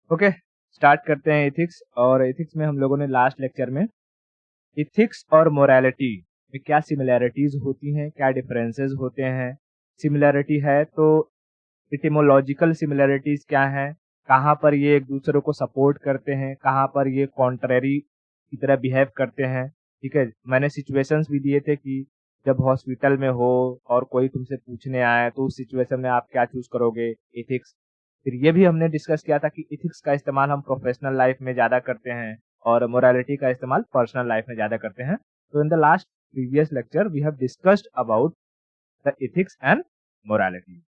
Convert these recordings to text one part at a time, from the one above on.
Okay, start करते हैं ethics. और एथिक्स में हम लोगों ने लास्ट लेक्चर में एथिक्स और मोरालिटी में क्या सिमिलैरिटीज होती हैं, क्या डिफरेंसेस होते हैं। सिमिलैरिटी है तो इटिमोलॉजिकल सिमिलैरिटीज क्या हैं, कहाँ पर ये एक दूसरे को सपोर्ट करते हैं, कहाँ पर ये कॉन्ट्रेरी की तरह बिहेव करते हैं। ठीक है, मैंने सिचुएशंस भी दिए थे कि जब हॉस्पिटल में हो और कोई तुमसे पूछने आए तो उस सिचुएशन में आप क्या चूज करोगे, एथिक्स। फिर ये भी हमने डिस्कस किया था कि एथिक्स का इस्तेमाल हम प्रोफेशनल लाइफ में ज्यादा करते हैं और मोरालिटी का इस्तेमाल पर्सनल लाइफ में ज्यादा करते हैं। तो in the last previous lecture we have discussed about the ethics and morality.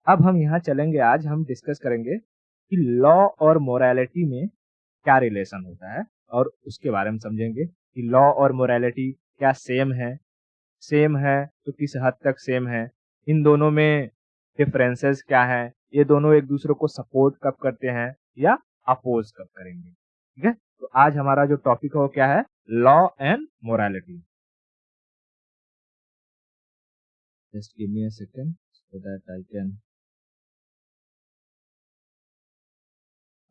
अब हम यहाँ चलेंगे, आज हम डिस्कस करेंगे कि लॉ और मोरालिटी में क्या रिलेशन होता है और उसके बारे में समझेंगे कि लॉ और मोरालिटी क्या सेम है तो किस हद तक सेम है, इन दोनों में डिफरेंसेस क्या है, ये दोनों एक दूसरे को सपोर्ट कब करते हैं या अपोज कब करेंगे। ठीक है, तो आज हमारा जो टॉपिक है वो क्या है, law and morality. Just give me a second so that I can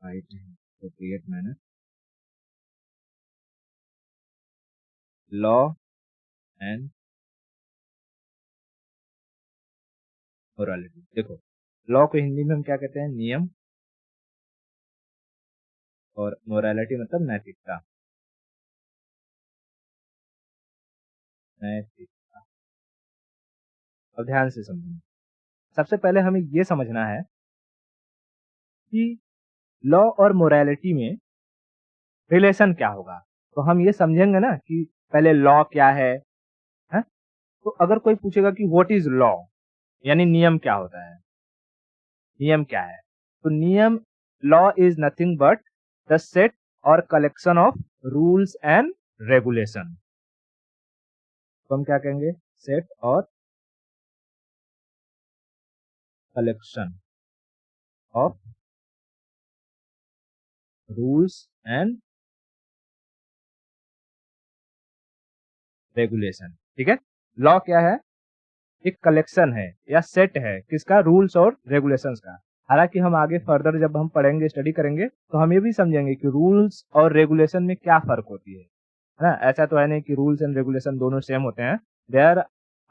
write in appropriate manner. Law and morality. देखो, लॉ को हिंदी में हम क्या कहते हैं, नियम, और मोरालिटी मतलब नैतिकता। नैतिकता, अब ध्यान से समझें। सबसे पहले हमें ये समझना है कि लॉ और मोरालिटी में रिलेशन क्या होगा। तो हम ये समझेंगे ना कि पहले लॉ क्या है? तो अगर कोई पूछेगा कि व्हाट इज लॉ, यानी नियम क्या होता है, नियम क्या है, तो नियम, law is nothing but the set और collection of rules and regulation. तो हम क्या कहेंगे, सेट और collection of rules and regulation. ठीक है, लॉ क्या है, एक कलेक्शन है या सेट है किसका, रूल्स और रेगुलेशंस का। हालांकि हम आगे फर्दर जब हम पढ़ेंगे, स्टडी करेंगे, तो हम ये भी समझेंगे कि रूल्स और रेगुलेशन में क्या फर्क होती है ना। ऐसा तो है नहीं कि रूल्स एंड रेगुलेशन दोनों सेम होते हैं। There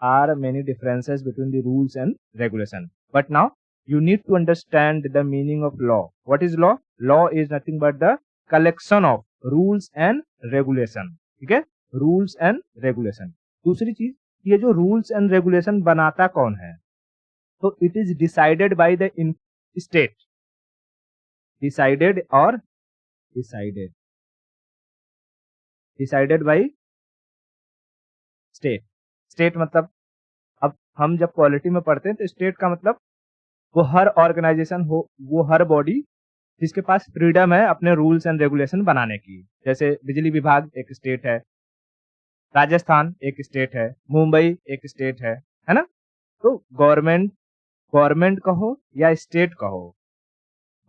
are many differences between the rules and regulation, but now you need to understand the meaning of law. What is law? Law is nothing but the collection of rules and regulation. ठीक है, rules and regulation. दूसरी चीज, ये जो rules and regulation बनाता कौन है, तो it is decided by the state. Decided और decided, decided by state. State मतलब, अब हम जब पॉलिटी में पढ़ते हैं तो स्टेट का मतलब वो हर ऑर्गेनाइजेशन हो, वो हर बॉडी जिसके पास फ्रीडम है अपने रूल्स एंड रेगुलेशन बनाने की। जैसे बिजली विभाग एक स्टेट है, राजस्थान एक स्टेट है, मुंबई एक स्टेट है ना। तो गवर्नमेंट, गवर्नमेंट कहो या स्टेट कहो,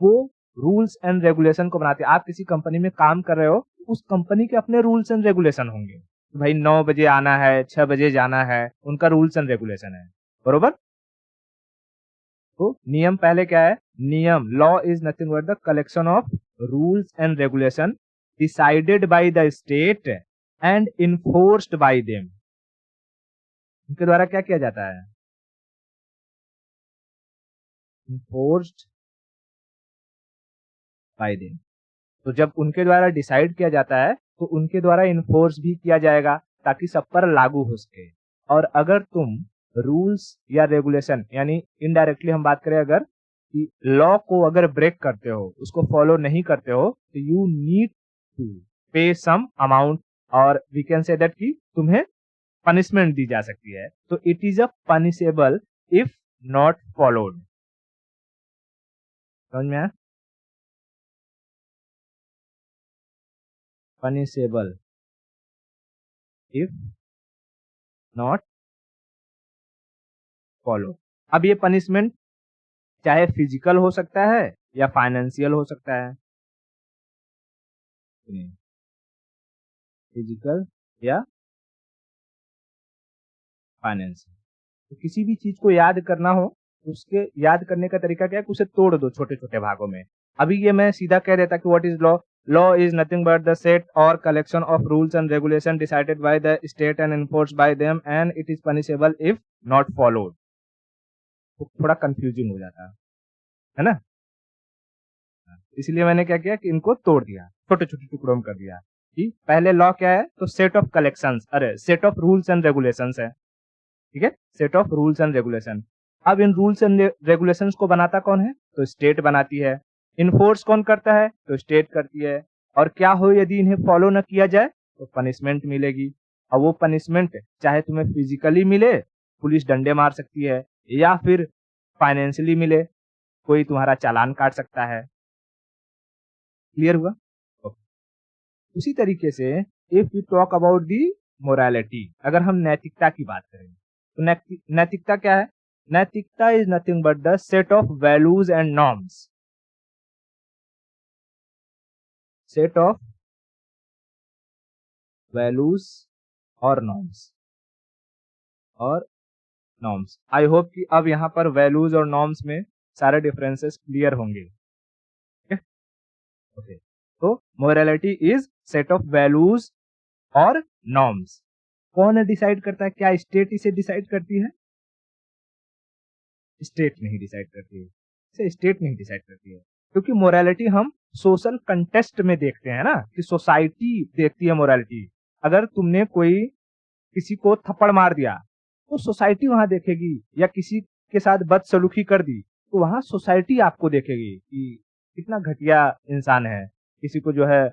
वो रूल्स एंड रेगुलेशन को बनाते हैं। आप किसी कंपनी में काम कर रहे हो, उस कंपनी के अपने रूल्स एंड रेगुलेशन होंगे। भाई 9 बजे आना है, 6 बजे जाना है, उनका रूल्स एंड रेगुलेशन है, बरोबर। तो नियम पहले क्या है, नियम, law is nothing but the collection of rules and regulation decided by the state and enforced bye them. उनके द्वारा क्या किया जाता है, इन्फोर्स्ड बाय देम। तो जब उनके द्वारा डिसाइड किया जाता है तो उनके द्वारा इन्फोर्स भी किया जाएगा ताकि सब पर लागू हो सके। और अगर तुम रूल्स या रेगुलेशन, यानी इनडायरेक्टली हम बात करें अगर कि लॉ को अगर ब्रेक करते हो, उसको फॉलो नहीं करते हो, तो यू नीड टू पे सम अमाउंट, और वी कैन से दैट कि तुम्हें पनिशमेंट दी जा सकती है। तो it is a punishable if not followed. समझ में आया, पनिशेबल इफ नॉट फॉलो। अब ये पनिशमेंट चाहे फिजिकल हो सकता है या फाइनेंशियल हो सकता है, फिजिकल या फाइनेंशियल। तो किसी भी चीज को याद करना हो, उसके याद करने का तरीका क्या है, उसे तोड़ दो छोटे छोटे भागों में। अभी ये मैं सीधा कह देता कि what is law. Law is nothing but the set और collection of rules and regulation decided by the state and enforced by them and it is punishable if not followed. तो थोड़ा कंफ्यूजिंग हो जाता है ना। इसलिए मैंने क्या किया कि इनको तोड़ दिया, छोटे छोटे टुकड़ों में कर दिया कि पहले लॉ क्या है, तो सेट ऑफ कलेक्शंस, अरे set of rules and regulations है, ठीक है, set of rules and regulation. अब इन रूल्स एंड रेगुलेशंस को बनाता कौन है, तो स्टेट बनाती है। इन्फोर्स कौन करता है, तो स्टेट करती है। और क्या हो यदि इन्हें फॉलो न किया जाए, तो पनिशमेंट मिलेगी। और वो पनिशमेंट चाहे तुम्हें फिजिकली मिले, पुलिस डंडे मार सकती है, या फिर फाइनेंशियली मिले, कोई तुम्हारा चालान काट सकता है। क्लियर हुआ? Okay. उसी तरीके से if you talk about the morality, अगर हम नैतिकता की बात करें, तो नैतिकता क्या है? नैतिकता is nothing but the set of values and norms, set of values और नॉर्म्स, और नॉर्म्स। आई होप कि अब यहाँ पर वैल्यूज और नॉर्म्स में सारे डिफरेंसेस क्लियर होंगे। ओके, तो morality is set of values और नॉर्म्स। कौन डिसाइड करता है? क्या स्टेट इसे डिसाइड करती है? स्टेट नहीं डिसाइड करती है, इसे स्टेट नहीं डिसाइड करती है, क्योंकि मोरालिटी हम सोशल कंटेस्ट में देखते हैं ना, कि सोसाइटी देखती है मोरालिटी। अगर तुमने कोई किसी को थप्पड़ मार दिया, तो सोसाइटी वहां देखेगी, या किसी के साथ बदसलूकी कर दी, तो वहां सोसाइटी आपको देखेगी कि कितना घटिया इंसान है। किसी को जो है,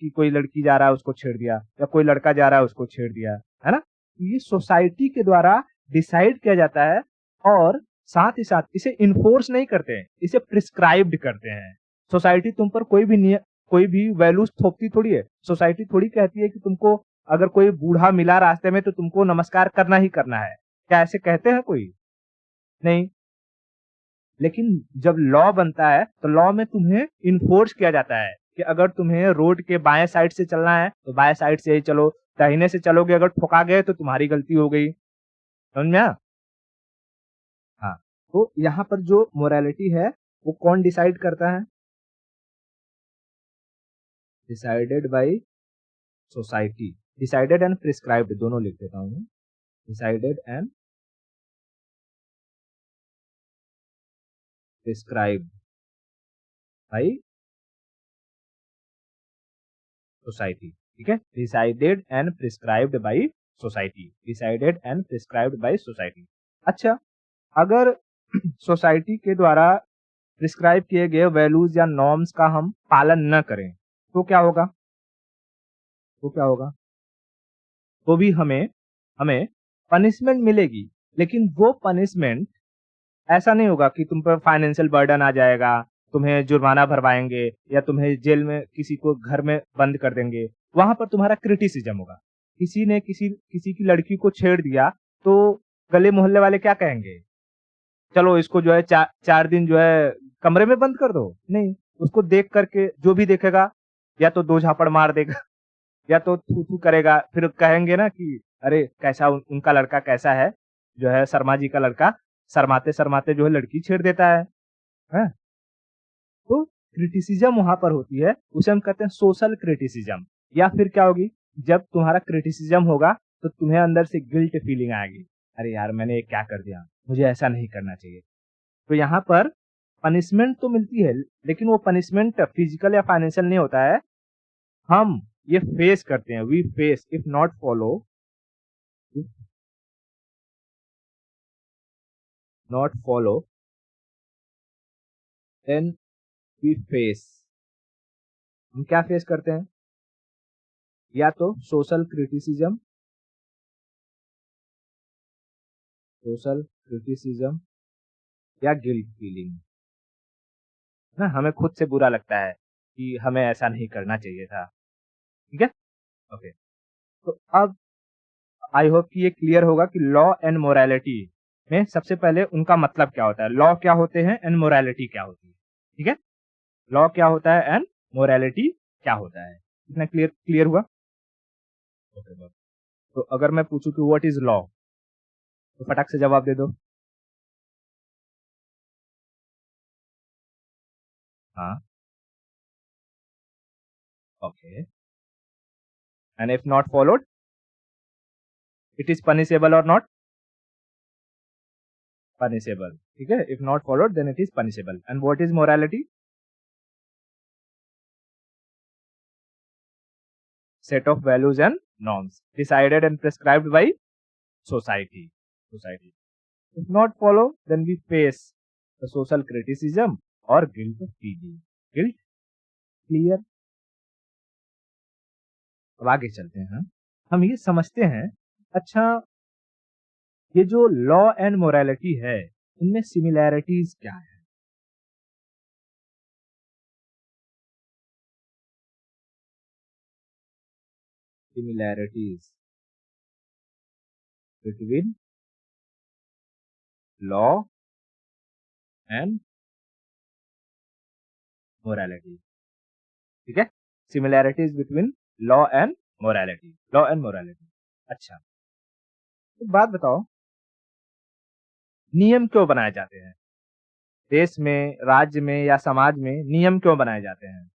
कोई लड़की जा रहा है उसको छेड़ दिया, या कोई लड़का जा रहा है उसको छेड़ दिया, है ना। ये सोसाइटी के द्वारा डिसाइड किया जाता है, और साथ ही साथ इसे इन्फोर्स नहीं करते हैं, इसे प्रिस्क्राइब्ड करते हैं। सोसाइटी तुम पर कोई भी वैल्यूज थोपती थोड़ी है। सोसाइटी थोड़ी कहती है कि तुमको अगर कोई बूढ़ा मिला रास्ते में तो तुमको नमस्कार करना ही करना है। क्या ऐसे कहते हैं कोई? नहीं। लेकिन जब लॉ बनता है, तो लॉ में तुम्हें इन्फोर्स किया जाता है कि अगर तुम्हें रोड के बाएं साइड से चलना है, तो बाएं साइड से ही चलो। दाहिने से चलोगे, अगर ठोका गए तो तुम्हारी गलती हो गई। समझ में आया? हाँ। तो यहाँ पर जो मोरालिटी है, वो कौन डिसाइड करता है? Decided by society. Decided and prescribed दोनों लिख देता हूँ। Decided and prescribed by society, ठीक है। Decided and prescribed by society, decided and prescribed by society. अच्छा, अगर सोसाइटी के द्वारा प्रिस्क्राइब किए गए वैल्यूज या नॉर्म्स का हम पालन न करें, तो क्या होगा? तो क्या होगा? तो भी हमें हमें पनिशमेंट मिलेगी, लेकिन वो पनिशमेंट ऐसा नहीं होगा कि तुम पर फाइनेंशियल बर्डन आ जाएगा, तुम्हें जुर्माना भरवाएंगे, या तुम्हें जेल में किसी को घर में बंद कर देंगे। वहां पर तुम्हारा क्रिटिसिज्म होगा। किसी ने किसी की लड़की को छेड़ दिया, तो गले मोहल्ले वाले क्या कहेंगे? चलो इसको जो है 4 दिन जो है कमरे में बंद कर दो। नहीं, उसको देख करके जो भी देखेगा, या तो 2 झापड़ मार देगा, या तो थू थू करेगा। फिर कहेंगे ना कि अरे कैसा उनका लड़का कैसा है, जो है शर्मा जी का लड़का शर्माते शर्माते जो है लड़की छेड़ देता है? तो क्रिटिसिज्म वहां पर होती है, उसे हम कहते हैं सोशल क्रिटिसिज्म। या फिर क्या होगी, जब तुम्हारा क्रिटिसिज्म होगा, तो तुम्हें अंदर से गिल्ट फीलिंग आएगी, अरे यार मैंने ये क्या कर दिया, मुझे ऐसा नहीं करना चाहिए। तो यहाँ पर पनिशमेंट तो मिलती है, लेकिन वो पनिशमेंट फिजिकल या फाइनेंशियल नहीं होता है। हम ये फेस करते हैं, we face if not follow, not follow, then we face. हम क्या फेस करते हैं? या तो सोशल क्रिटिसिज्म, सोशल क्रिटिसिज्म, या गिल्ट फीलिंग। ना हमें खुद से बुरा लगता है कि हमें ऐसा नहीं करना चाहिए था। ठीक है, ओके। तो अब आई होप कि ये क्लियर होगा कि लॉ एंड मोरालिटी में सबसे पहले उनका मतलब क्या होता है। लॉ क्या होते हैं एंड मोरालिटी क्या होती है। ठीक है, लॉ क्या होता है एंड मोरालिटी क्या होता है। इतना क्लियर क्लियर हुआ? ओके। तो अगर मैं पूछूं कि व्हाट इज लॉ, तो फटाक से जवाब दे दो। हाँ, okay, and if not followed it is punishable और नॉट पनिशेबल, ठीक है, if not followed then it is punishable. And what is morality? Set of values and norms decided and prescribed by society. If not follow, then we face the social criticism or guilt feeling. Guilt clear? अब आगे चलते हैं। हम ये समझते हैं, अच्छा ये जो लॉ एंड मोरालिटी है इनमें सिमिलैरिटीज क्या है? Similarities between law and morality, ठीक है, similarities between law and morality. अच्छा, एक बात बताओ, नियम क्यों बनाए जाते हैं? देश में, राज्य में या समाज में नियम क्यों बनाए जाते हैं?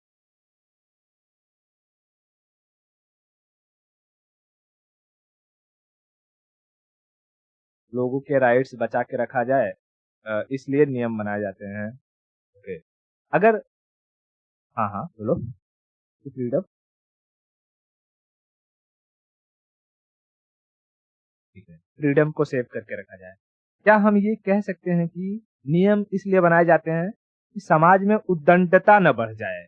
लोगों के राइट्स बचा के रखा जाए, इसलिए नियम बनाए जाते हैं। ओके, अगर हाँ हाँ बोलो, फ्रीडम, ठीक है, फ्रीडम को सेव करके रखा जाए। क्या हम ये कह सकते हैं कि नियम इसलिए बनाए जाते हैं कि समाज में उद्दंडता न बढ़ जाए,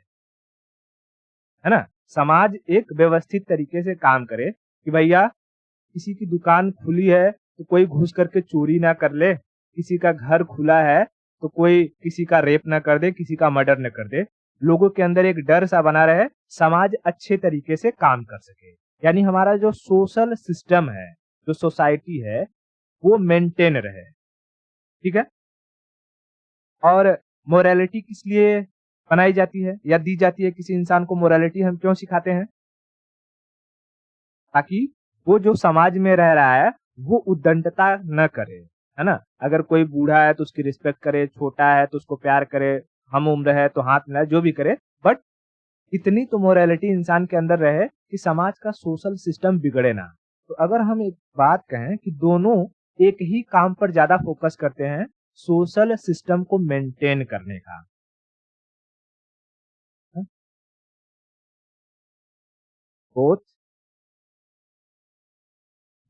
है ना? समाज एक व्यवस्थित तरीके से काम करे कि भैया किसी की दुकान खुली है तो कोई घुस करके चोरी ना कर ले, किसी का घर खुला है तो कोई किसी का रेप ना कर दे, किसी का मर्डर न कर दे। लोगों के अंदर एक डर सा बना रहे, समाज अच्छे तरीके से काम कर सके। यानी हमारा जो सोशल सिस्टम है, जो सोसाइटी है, वो मेंटेन रहे, ठीक है। और मोरालिटी किस लिए बनाई जाती है या दी जाती है? किसी इंसान को मोरालिटी हम क्यों सिखाते हैं? ताकि वो जो समाज में रह रहा है वो उद्दंडता न करे, है ना? अगर कोई बूढ़ा है तो उसकी रिस्पेक्ट करे, छोटा है तो उसको प्यार करे, हम उम्र है तो हाथ मिलाए, जो भी करे, बट इतनी तो मोरालिटी इंसान के अंदर रहे कि समाज का सोशल सिस्टम बिगड़े ना। तो अगर हम एक बात कहें कि दोनों एक ही काम पर ज्यादा फोकस करते हैं, सोशल सिस्टम को मेंटेन करने का, बोथ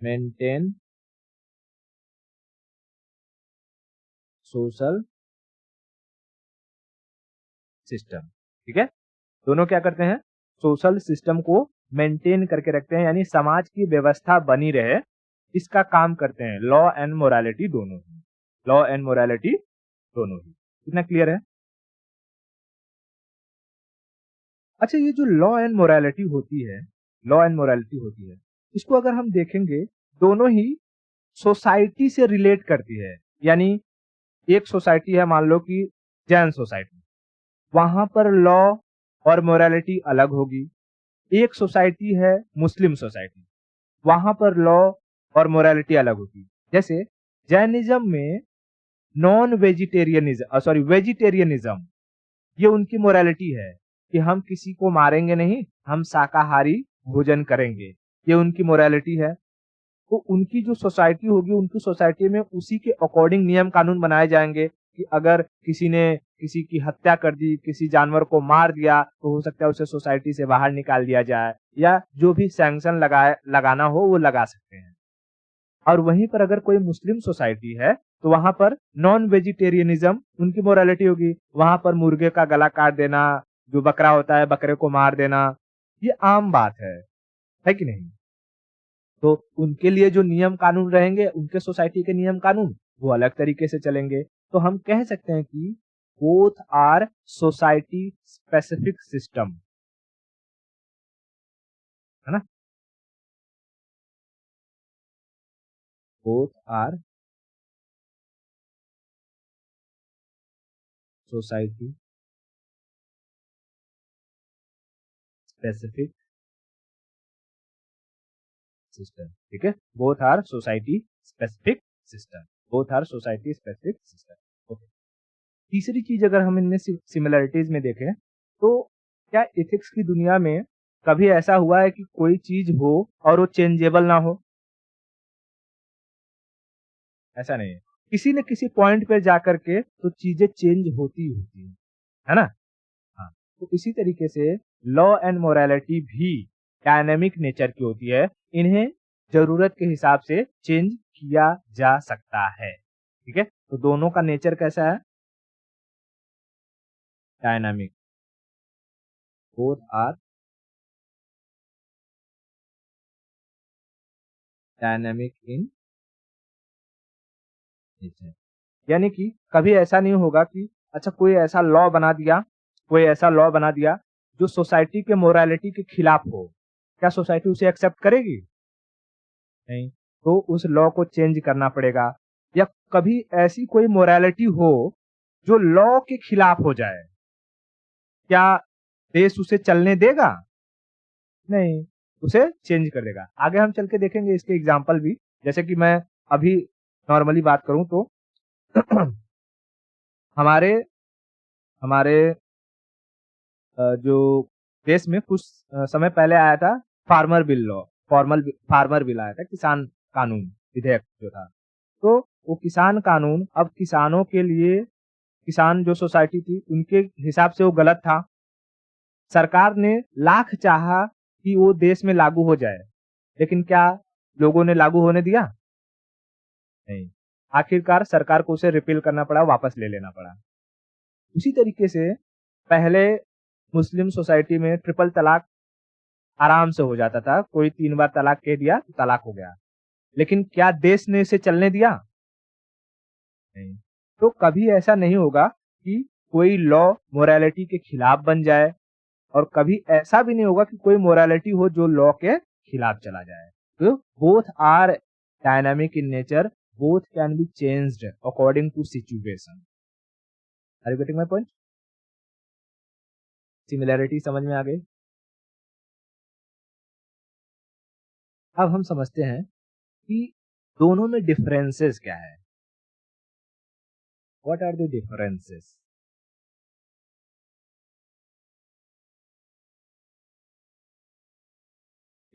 मेंटेन सोशल सिस्टम, ठीक है, दोनों क्या करते हैं? सोशल सिस्टम को मेंटेन करके रखते हैं, यानी समाज की व्यवस्था बनी रहे, इसका काम करते हैं लॉ एंड मोरालिटी दोनों ही। लॉ एंड मोरालिटी दोनों ही। कितना क्लियर है? अच्छा, ये जो लॉ एंड मोरालिटी होती है, इसको अगर हम देखेंगे, दोनों ही सोसाइटी से रिलेट करती है। यानी एक सोसाइटी है, मान लो कि जैन सोसाइटी, वहां पर लॉ और मोरालिटी अलग होगी। एक सोसाइटी है मुस्लिम सोसाइटी, वहां पर लॉ और मोरालिटी अलग होगी। जैसे जैनिज्म में नॉन वेजिटेरियनिज्म, सॉरी वेजिटेरियनिज्म, ये उनकी मोरालिटी है कि हम किसी को मारेंगे नहीं, हम शाकाहारी भोजन करेंगे, ये उनकी मोरालिटी है। तो उनकी जो सोसाइटी होगी, उनकी सोसाइटी में उसी के अकॉर्डिंग नियम कानून बनाए जाएंगे कि अगर किसी ने किसी की हत्या कर दी, किसी जानवर को मार दिया, तो हो सकता है उसे सोसाइटी से बाहर निकाल दिया जाए, या जो भी सैंक्शन लगाना हो वो लगा सकते हैं। और वहीं पर अगर कोई मुस्लिम सोसाइटी है तो वहां पर नॉन वेजिटेरियनिज्म उनकी मोरालिटी होगी, वहां पर मुर्गे का गला काट देना, जो बकरा होता है बकरे को मार देना, ये आम बात है कि नहीं? तो उनके लिए जो नियम कानून रहेंगे, उनके सोसाइटी के नियम कानून वो अलग तरीके से चलेंगे। तो हम कह सकते हैं कि both our society specific system, है ना? Both our society specific system, ठीक है, both our society specific system, both our society specific system. Okay, तीसरी चीज अगर हम इनमें सिमिलरिटीज में देखें, तो क्या एथिक्स की दुनिया में कभी ऐसा हुआ है कि कोई चीज हो और वो चेंजेबल ना हो? ऐसा नहीं है। किसी न किसी पॉइंट पे जाकर के तो चीजें चेंज होती होती है ना? हाँ, तो इसी तरीके से लॉ एंड मोरालिटी भी डायनेमिक नेचर की होती है। इन्हें जरूरत के हिसाब से चेंज किया जा सकता है। ठीक है, तो दोनों का नेचर कैसा है? Dynamic. Both are dynamic in nature. यानी कि कभी ऐसा नहीं होगा कि अच्छा कोई ऐसा लॉ बना दिया जो सोसाइटी के मोरालिटी के खिलाफ हो। क्या सोसाइटी उसे एक्सेप्ट करेगी? नहीं। तो उस लॉ को चेंज करना पड़ेगा। या कभी ऐसी कोई मोरालिटी हो जो लॉ के खिलाफ हो जाए, क्या देश उसे चलने देगा? नहीं, उसे चेंज कर देगा। आगे हम चल के देखेंगे इसके एग्जाम्पल भी। जैसे कि मैं अभी नॉर्मली बात करूं तो हमारे हमारे जो देश में कुछ समय पहले आया था farmer bill law. Farmer bill आया था, किसान कानून विधेयक जो था। तो वो किसान कानून अब किसानों के लिए, किसान जो सोसाइटी थी उनके हिसाब से वो गलत था। सरकार ने लाख चाहा कि वो देश में लागू हो जाए, लेकिन क्या लोगों ने लागू होने दिया? नहीं। आखिरकार सरकार को उसे रिपील करना पड़ा, वापस ले लेना पड़ा। उसी तरीके से पहले मुस्लिम सोसाइटी में ट्रिपल तलाक आराम से हो जाता था। कोई 3 बार तलाक कह दिया तो तलाक हो गया। लेकिन क्या देश ने इसे चलने दिया? नहीं। तो कभी ऐसा नहीं होगा कि कोई लॉ मोरालिटी के खिलाफ बन जाए, और कभी ऐसा भी नहीं होगा कि कोई मोरालिटी हो जो लॉ के खिलाफ चला जाए। तो both are dynamic in nature, both can be changed according to situation. Are you getting my point? Similarity समझ में आ गई? अब हम समझते हैं कि दोनों में डिफरेंसेस क्या है। What are the differences?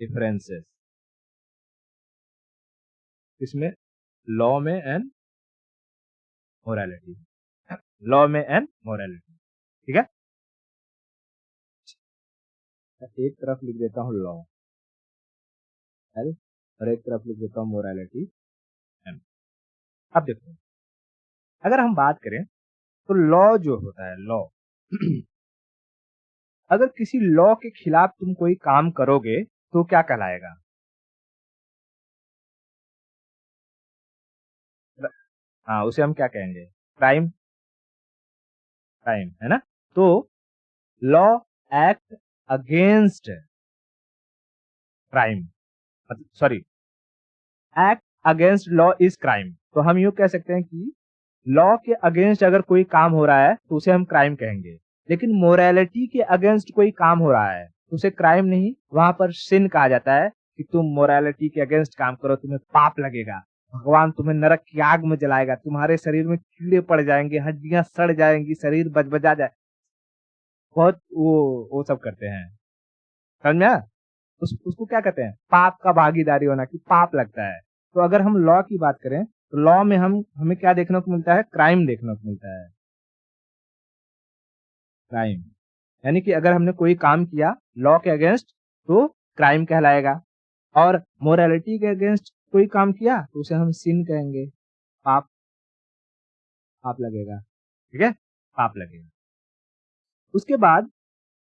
Differences इसमें लॉ में एंड मोरालिटी। लॉ में एंड मोरालिटी। ठीक है, एक तरफ लिख देता हूँ लॉ एल, और एक तरफ लिख देता हूँ मोरालिटी एम। अब देखो, अगर हम बात करें तो लॉ जो होता है, लॉ अगर किसी लॉ के खिलाफ तुम कोई काम करोगे तो क्या कहलाएगा? हाँ, उसे हम क्या कहेंगे? क्राइम। क्राइम है ना? तो law act against crime, sorry, act against law is crime. तो हम यूं कह सकते हैं कि लॉ के अगेंस्ट अगर कोई काम हो रहा है तो उसे हम क्राइम कहेंगे। लेकिन मोरालिटी के अगेंस्ट कोई काम हो रहा है तो उसे क्राइम नहीं, वहां पर सिन कहा जाता है कि तुम मोरालिटी के अगेंस्ट काम करो, तुम्हें पाप लगेगा, भगवान तुम्हें नरक की आग में जलाएगा, तुम्हारे शरीर में कीड़े पड़ जाएंगे, हड्डियां सड़ जाएंगी, शरीर बजबजा जाए। बहुत वो सब करते हैं। समझ में आया? उसको क्या कहते हैं? पाप का भागीदारी होना, कि पाप लगता है। तो अगर हम लॉ की बात करें तो लॉ में हमें क्या देखने को मिलता है? क्राइम देखने को मिलता है। क्राइम यानी कि अगर हमने कोई काम किया लॉ के अगेंस्ट तो क्राइम कहलाएगा, और मोरालिटी के अगेंस्ट कोई काम किया तो उसे हम सिन कहेंगे, पाप। पाप लगेगा। ठीक है, पाप लगेगा। उसके बाद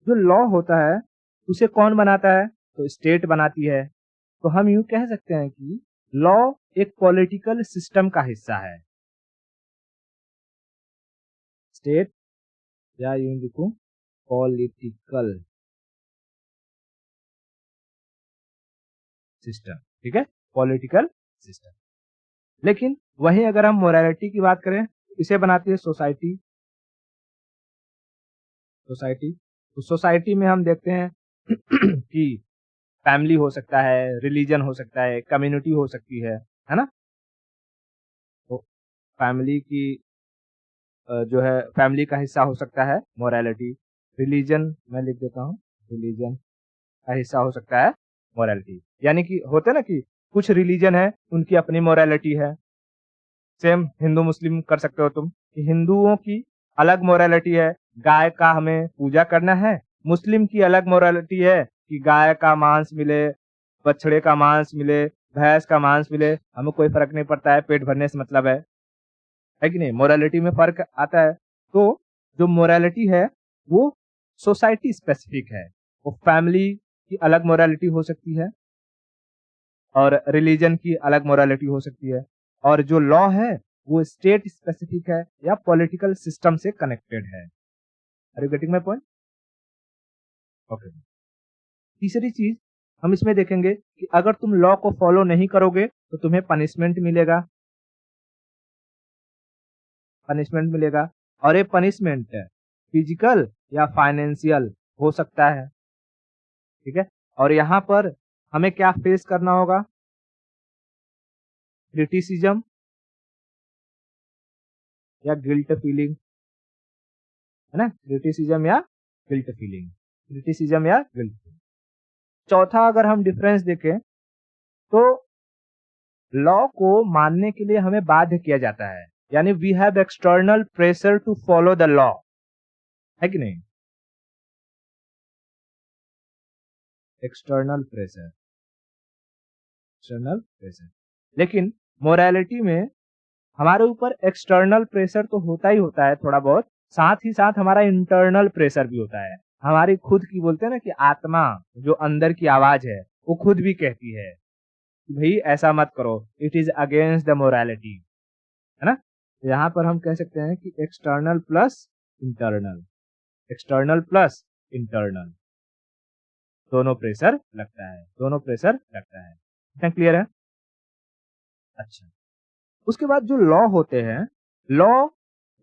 जो लॉ होता है उसे कौन बनाता है? तो स्टेट बनाती है। तो हम यूं कह सकते हैं कि लॉ एक पॉलिटिकल सिस्टम का हिस्सा है। स्टेट, या यूं लिखूं, पॉलिटिकल सिस्टम। ठीक है, पॉलिटिकल सिस्टम। लेकिन वहीं अगर हम मोरालिटी की बात करें, इसे बनाती है सोसाइटी। सोसाइटी, तो सोसाइटी में हम देखते हैं कि फैमिली हो सकता है, रिलीजन हो सकता है, कम्युनिटी हो सकती है ना? तो फैमिली की जो है फैमिली का हिस्सा हो सकता है मोरालिटी। रिलीजन मैं लिख देता हूँ, रिलीजन। का हिस्सा हो सकता है मोरालिटी। यानी कि होते हैं ना कि कुछ रिलीजन है उनकी अपनी मोरालिटी है, सेम हिंदू मुस्लिम कर सकते हो तुम कि हिंदुओं की अलग मोरालिटी है, गाय का हमें पूजा करना है। मुस्लिम की अलग मोरालिटी है कि गाय का मांस मिले, बछड़े का मांस मिले, भैंस का मांस मिले, हमें कोई फर्क नहीं पड़ता है, पेट भरने से मतलब है कि नहीं? मोरालिटी में फर्क आता है। तो जो मोरालिटी है वो सोसाइटी स्पेसिफिक है, वो फैमिली की अलग मोरालिटी हो सकती है और रिलीजन की अलग मोरालिटी हो सकती है, और जो लॉ है वो स्टेट स्पेसिफिक है या पॉलिटिकल सिस्टम से कनेक्टेड है। Are you getting my point? Okay. तीसरी चीज हम इसमें देखेंगे कि अगर तुम लॉ को फॉलो नहीं करोगे तो तुम्हें पनिशमेंट मिलेगा, पनिशमेंट मिलेगा, और ये पनिशमेंट है फिजिकल या फाइनेंशियल हो सकता है, ठीक है? और यहाँ पर हमें क्या फेस करना होगा? क्रिटिसिज्म या गिल्ट फीलिंग, है ना? क्रिटिसिज्म या गिल्ट फीलिंग, क्रिटिसिज्म या गिल्ट। चौथा अगर हम डिफरेंस देखें तो लॉ को मानने के लिए हमें बाध्य किया जाता है, यानी we have external pressure to follow the law, है कि नहीं? External pressure, external pressure. लेकिन मोरालिटी में हमारे ऊपर एक्सटर्नल प्रेशर तो होता ही होता है थोड़ा बहुत, साथ ही साथ हमारा इंटरनल प्रेशर भी होता है। हमारी खुद की, बोलते हैं ना कि आत्मा, जो अंदर की आवाज है, वो खुद भी कहती है कि भाई ऐसा मत करो, it is against the morality, है ना? यहाँ पर हम कह सकते हैं कि external plus internal, external plus internal, दोनों प्रेशर लगता है, दोनों प्रेशर लगता है। इतना क्लियर है? अच्छा, उसके बाद जो लॉ होते हैं, लॉ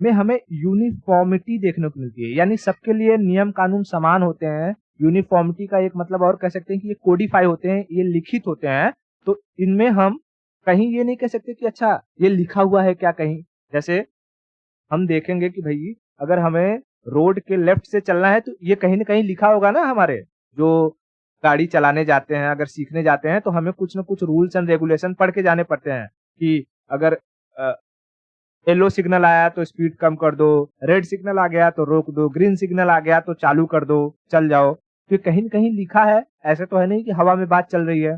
में हमें यूनिफॉर्मिटी देखने को मिलती है, यानी सबके लिए नियम कानून समान होते हैं। यूनिफॉर्मिटी का एक मतलब और कह सकते हैं कि ये कोडिफाई होते हैं, ये लिखित होते हैं। तो इनमें हम कहीं ये नहीं कह सकते कि अच्छा ये लिखा हुआ है क्या कहीं। जैसे हम देखेंगे कि भाई अगर हमें रोड के लेफ्ट से चलना है तो ये कहीं ना कहीं लिखा होगा ना, हमारे जो गाड़ी चलाने जाते हैं, अगर सीखने जाते हैं तो हमें कुछ ना कुछ रूल्स एंड रेगुलेशन पढ़ के जाने पड़ते हैं कि अगर येलो सिग्नल आया तो स्पीड कम कर दो, रेड सिग्नल आ गया तो रोक दो, ग्रीन सिग्नल आ गया तो चालू कर दो, चल जाओ। तो कहीं न कहीं लिखा है, ऐसे तो है नहीं कि हवा में बात चल रही है।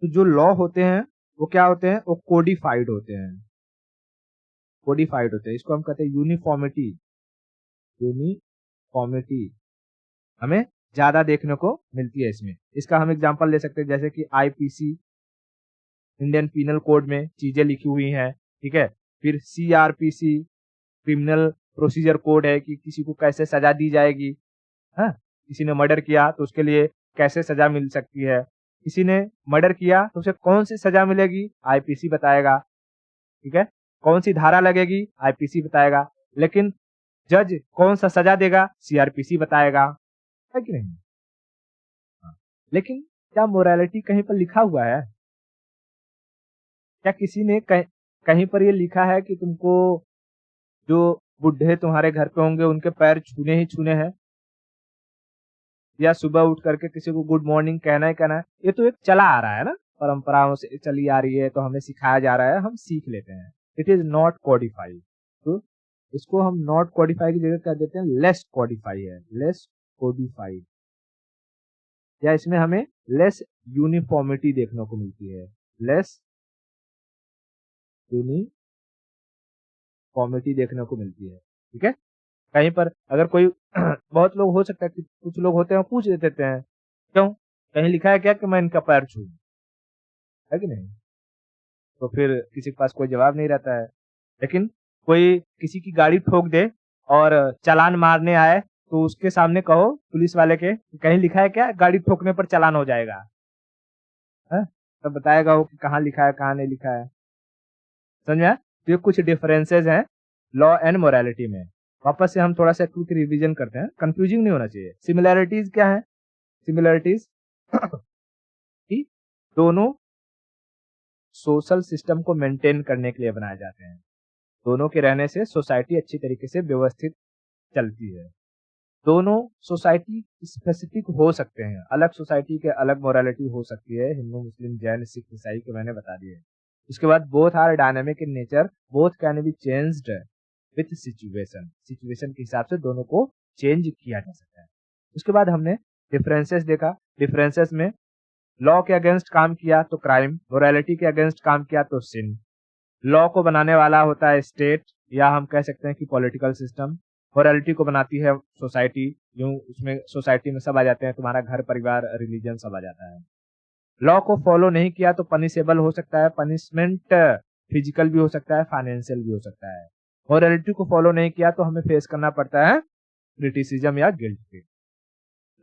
तो जो लॉ होते हैं वो क्या होते हैं? वो कोडिफाइड होते हैं, कोडिफाइड होते हैं। इसको हम कहते हैं यूनिफॉर्मिटी, यूनिफॉर्मिटी हमें ज्यादा देखने को मिलती है इसमें। इसका हम एग्जांपल ले सकते हैं, जैसे कि आईपीसी, इंडियन पीनल कोड में चीजें लिखी हुई हैं, ठीक है? फिर सीआरपीसी, क्रिमिनल प्रोसीजर कोड है कि किसी को कैसे सजा दी जाएगी, हाँ? किसी ने मर्डर किया तो उसके लिए कैसे सजा मिल सकती है, किसी ने मर्डर किया तो उसे कौन सी सजा मिलेगी, आईपीसी बताएगा, ठीक है? कौन सी धारा लगेगी, आईपीसी बताएगा। लेकिन जज कौन सा सजा देगा, सीआरपीसी बताएगा, है कि नहीं? हाँ। लेकिन क्या मोरालिटी कहीं पर लिखा हुआ है? क्या किसी ने कहीं पर ये लिखा है कि तुमको जो बुड्ढे तुम्हारे घर पे होंगे उनके पैर छूने ही छूने हैं, या सुबह उठ करके किसी को गुड मॉर्निंग कहना ही कहना है? ये तो एक चला आ रहा है ना, परंपराओं से चली आ रही है, तो हमें सिखाया जा रहा है, हम सीख लेते हैं। It is not codified. तो इसको हम नॉट कोडिफाई की जगह कह देते हैं लेस कोडिफाई है, लेस कोडिफाइड, या इसमें हमें लेस यूनिफॉर्मिटी देखने को मिलती है, लेस यूनिफॉर्मिटी देखने को मिलती है, ठीक है? कहीं पर अगर कोई बहुत लोग, हो सकता है कि कुछ लोग होते हैं पूछ देते हैं, क्यों, कहीं लिखा है क्या कि मैं इनका पैर छू, है कि नहीं? तो फिर किसी के पास कोई जवाब नहीं रहता है। लेकिन कोई किसी की गाड़ी ठोक दे और चालान मारने आए तो उसके सामने कहो पुलिस वाले के कि कहीं लिखा है क्या गाड़ी ठोकने पर चालान हो जाएगा, है? तब बताएगा वो कि कहाँ लिखा है कहाँ नहीं लिखा है। समझ में आया? तो ये कुछ डिफरेंसेस हैं लॉ एंड मोरालिटी में। वापस से हम थोड़ा सा क्विक रिवीजन करते हैं, कंफ्यूजिंग नहीं होना चाहिए। सिमिलैरिटीज क्या है? सिमिलैरिटीज कि दोनों सोशल सिस्टम को मेंटेन करने के लिए बनाए जाते हैं। दोनों के रहने से सोसाइटी अच्छी तरीके से व्यवस्थित चलती है। दोनों सोसाइटी स्पेसिफिक हो सकते हैं, अलग सोसाइटी के अलग मोरालिटी हो सकती है, हिंदू मुस्लिम जैन सिख ईसाई के मैंने बता दिए। उसके बाद both are dynamic in nature, both can be changed with situation, situation के हिसाब से दोनों को चेंज किया जा सकता है। उसके बाद हमने डिफरेंसेस देखा, डिफरेंसेस में लॉ के अगेंस्ट काम किया तो क्राइम, मोरालिटी के अगेंस्ट काम किया तो सिन। लॉ को बनाने वाला होता है स्टेट या हम कह सकते हैं कि पॉलिटिकल सिस्टम, मोरालिटी को बनाती है सोसाइटी, यूं उसमें सोसाइटी में सब आ जाते हैं, तुम्हारा घर परिवार रिलीजन सब आ जाता है। लॉ को फॉलो नहीं किया तो पनिशेबल हो सकता है, पनिशमेंट फिजिकल भी हो सकता है, फाइनेंशियल भी हो सकता है। मोरालिटी को फॉलो नहीं किया तो हमें फेस करना पड़ता है क्रिटिसिज्म या गिल्ट पे।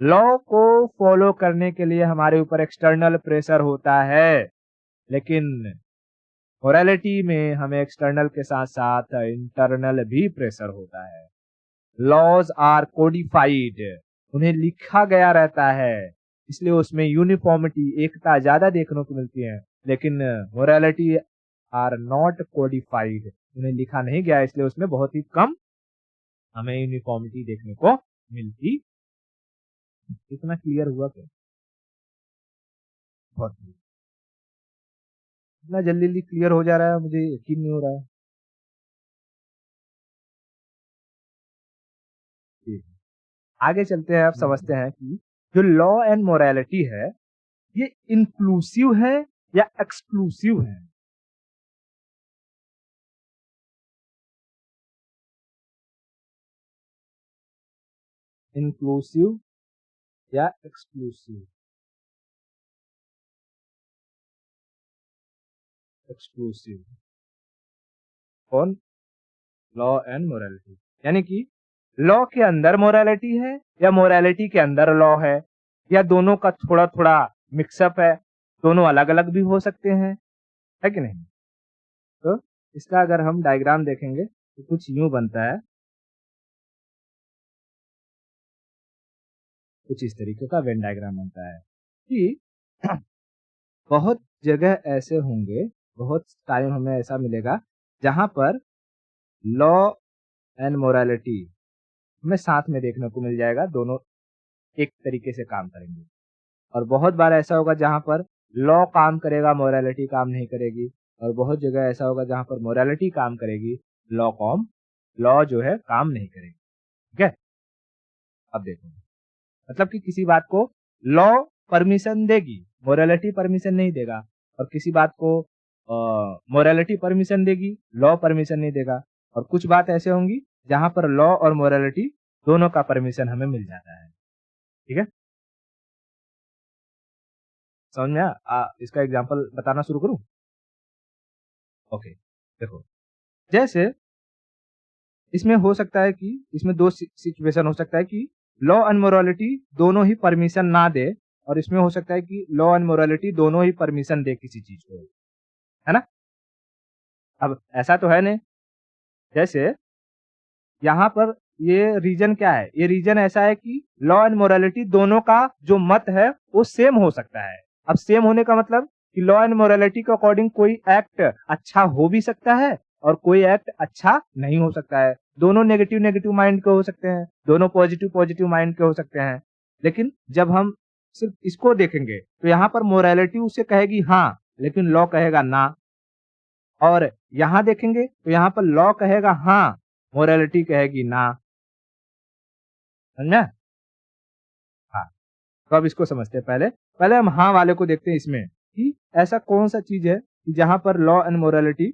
लॉ को फॉलो करने के लिए हमारे ऊपर एक्सटर्नल प्रेशर होता है, लेकिन मोरालिटी में हमें एक्सटर्नल के साथ साथ इंटरनल भी प्रेशर होता है। लॉज आर कोडिफाइड, उन्हें लिखा गया रहता है, इसलिए उसमें यूनिफॉर्मिटी एकता ज्यादा देखने को मिलती है, लेकिन मोरालिटी आर नॉट कोडिफाइड, उन्हें लिखा नहीं गया, इसलिए उसमें बहुत ही कम हमें यूनिफॉर्मिटी देखने को मिलती। इतना क्लियर हुआ क्या? बहुत इतना जल्दी जल्दी क्लियर हो जा रहा है, मुझे यकीन नहीं हो रहा है। ठीक है। आगे चलते हैं, अब समझते हैं कि जो लॉ एंड मोरालिटी है ये इंक्लूसिव है या एक्सक्लूसिव है। इंक्लूसिव या एक्सक्लूसिव? एक्सक्लूसिव। कौन? लॉ एंड मोरालिटी, यानी कि लॉ के अंदर मोरालिटी है या मोरालिटी के अंदर लॉ है, या दोनों का थोड़ा थोड़ा मिक्सअप है, दोनों अलग अलग भी हो सकते हैं, है कि नहीं? तो इसका अगर हम डायग्राम देखेंगे तो कुछ यूं बनता है, कुछ इस तरीके का वेन डायग्राम बनता है कि बहुत जगह ऐसे होंगे, बहुत टाइम हमें ऐसा मिलेगा जहां पर लॉ एंड मोरालिटी हमें साथ में देखने को मिल जाएगा, दोनों एक तरीके से काम करेंगे। और बहुत बार ऐसा होगा जहां पर लॉ काम करेगा, मोरालिटी काम नहीं करेगी, और बहुत जगह ऐसा होगा जहां पर मोरालिटी काम करेगी, लॉ जो है काम नहीं करेगी। ठीक है, अब देखो, मतलब कि किसी बात को लॉ परमिशन देगी, मोरालिटी परमिशन नहीं देगा, और किसी बात को मोरालिटी परमिशन देगी, लॉ परमिशन नहीं देगा। और कुछ बात ऐसे होंगी जहां पर लॉ और मोरालिटी दोनों का परमिशन हमें मिल जाता है। ठीक है, समझ में आया? इसका एग्जांपल बताना शुरू करूं? ओके, देखो, जैसे इसमें हो सकता है कि इसमें दो सिचुएशन हो सकता है कि लॉ एंड मोरालिटी दोनों ही परमिशन ना दे, और इसमें हो सकता है कि लॉ एंड मोरालिटी दोनों ही परमिशन दे किसी चीज को, है ना? अब ऐसा तो है नहीं, जैसे यहाँ पर ये रीजन क्या है, ये रीजन ऐसा है कि लॉ एंड मोरालिटी दोनों का जो मत है वो सेम हो सकता है। अब सेम होने का मतलब कि लॉ एंड मोरालिटी के अकॉर्डिंग कोई एक्ट अच्छा हो भी सकता है और कोई एक्ट अच्छा नहीं हो सकता है। दोनों नेगेटिव नेगेटिव माइंड के हो सकते हैं, दोनों पॉजिटिव पॉजिटिव माइंड के हो सकते हैं। लेकिन जब हम सिर्फ इसको देखेंगे तो यहाँ पर मोरालिटी उसे कहेगी हाँ, लेकिन लॉ कहेगा ना। और यहाँ देखेंगे तो यहाँ पर लॉ कहेगा हाँ, मोरालिटी कहेगी ना। समझा? हाँ, तो अब इसको समझते हैं। पहले पहले हम हाँ वाले को देखते हैं इसमें कि ऐसा कौन सा चीज है कि जहां पर लॉ एंड मोरालिटी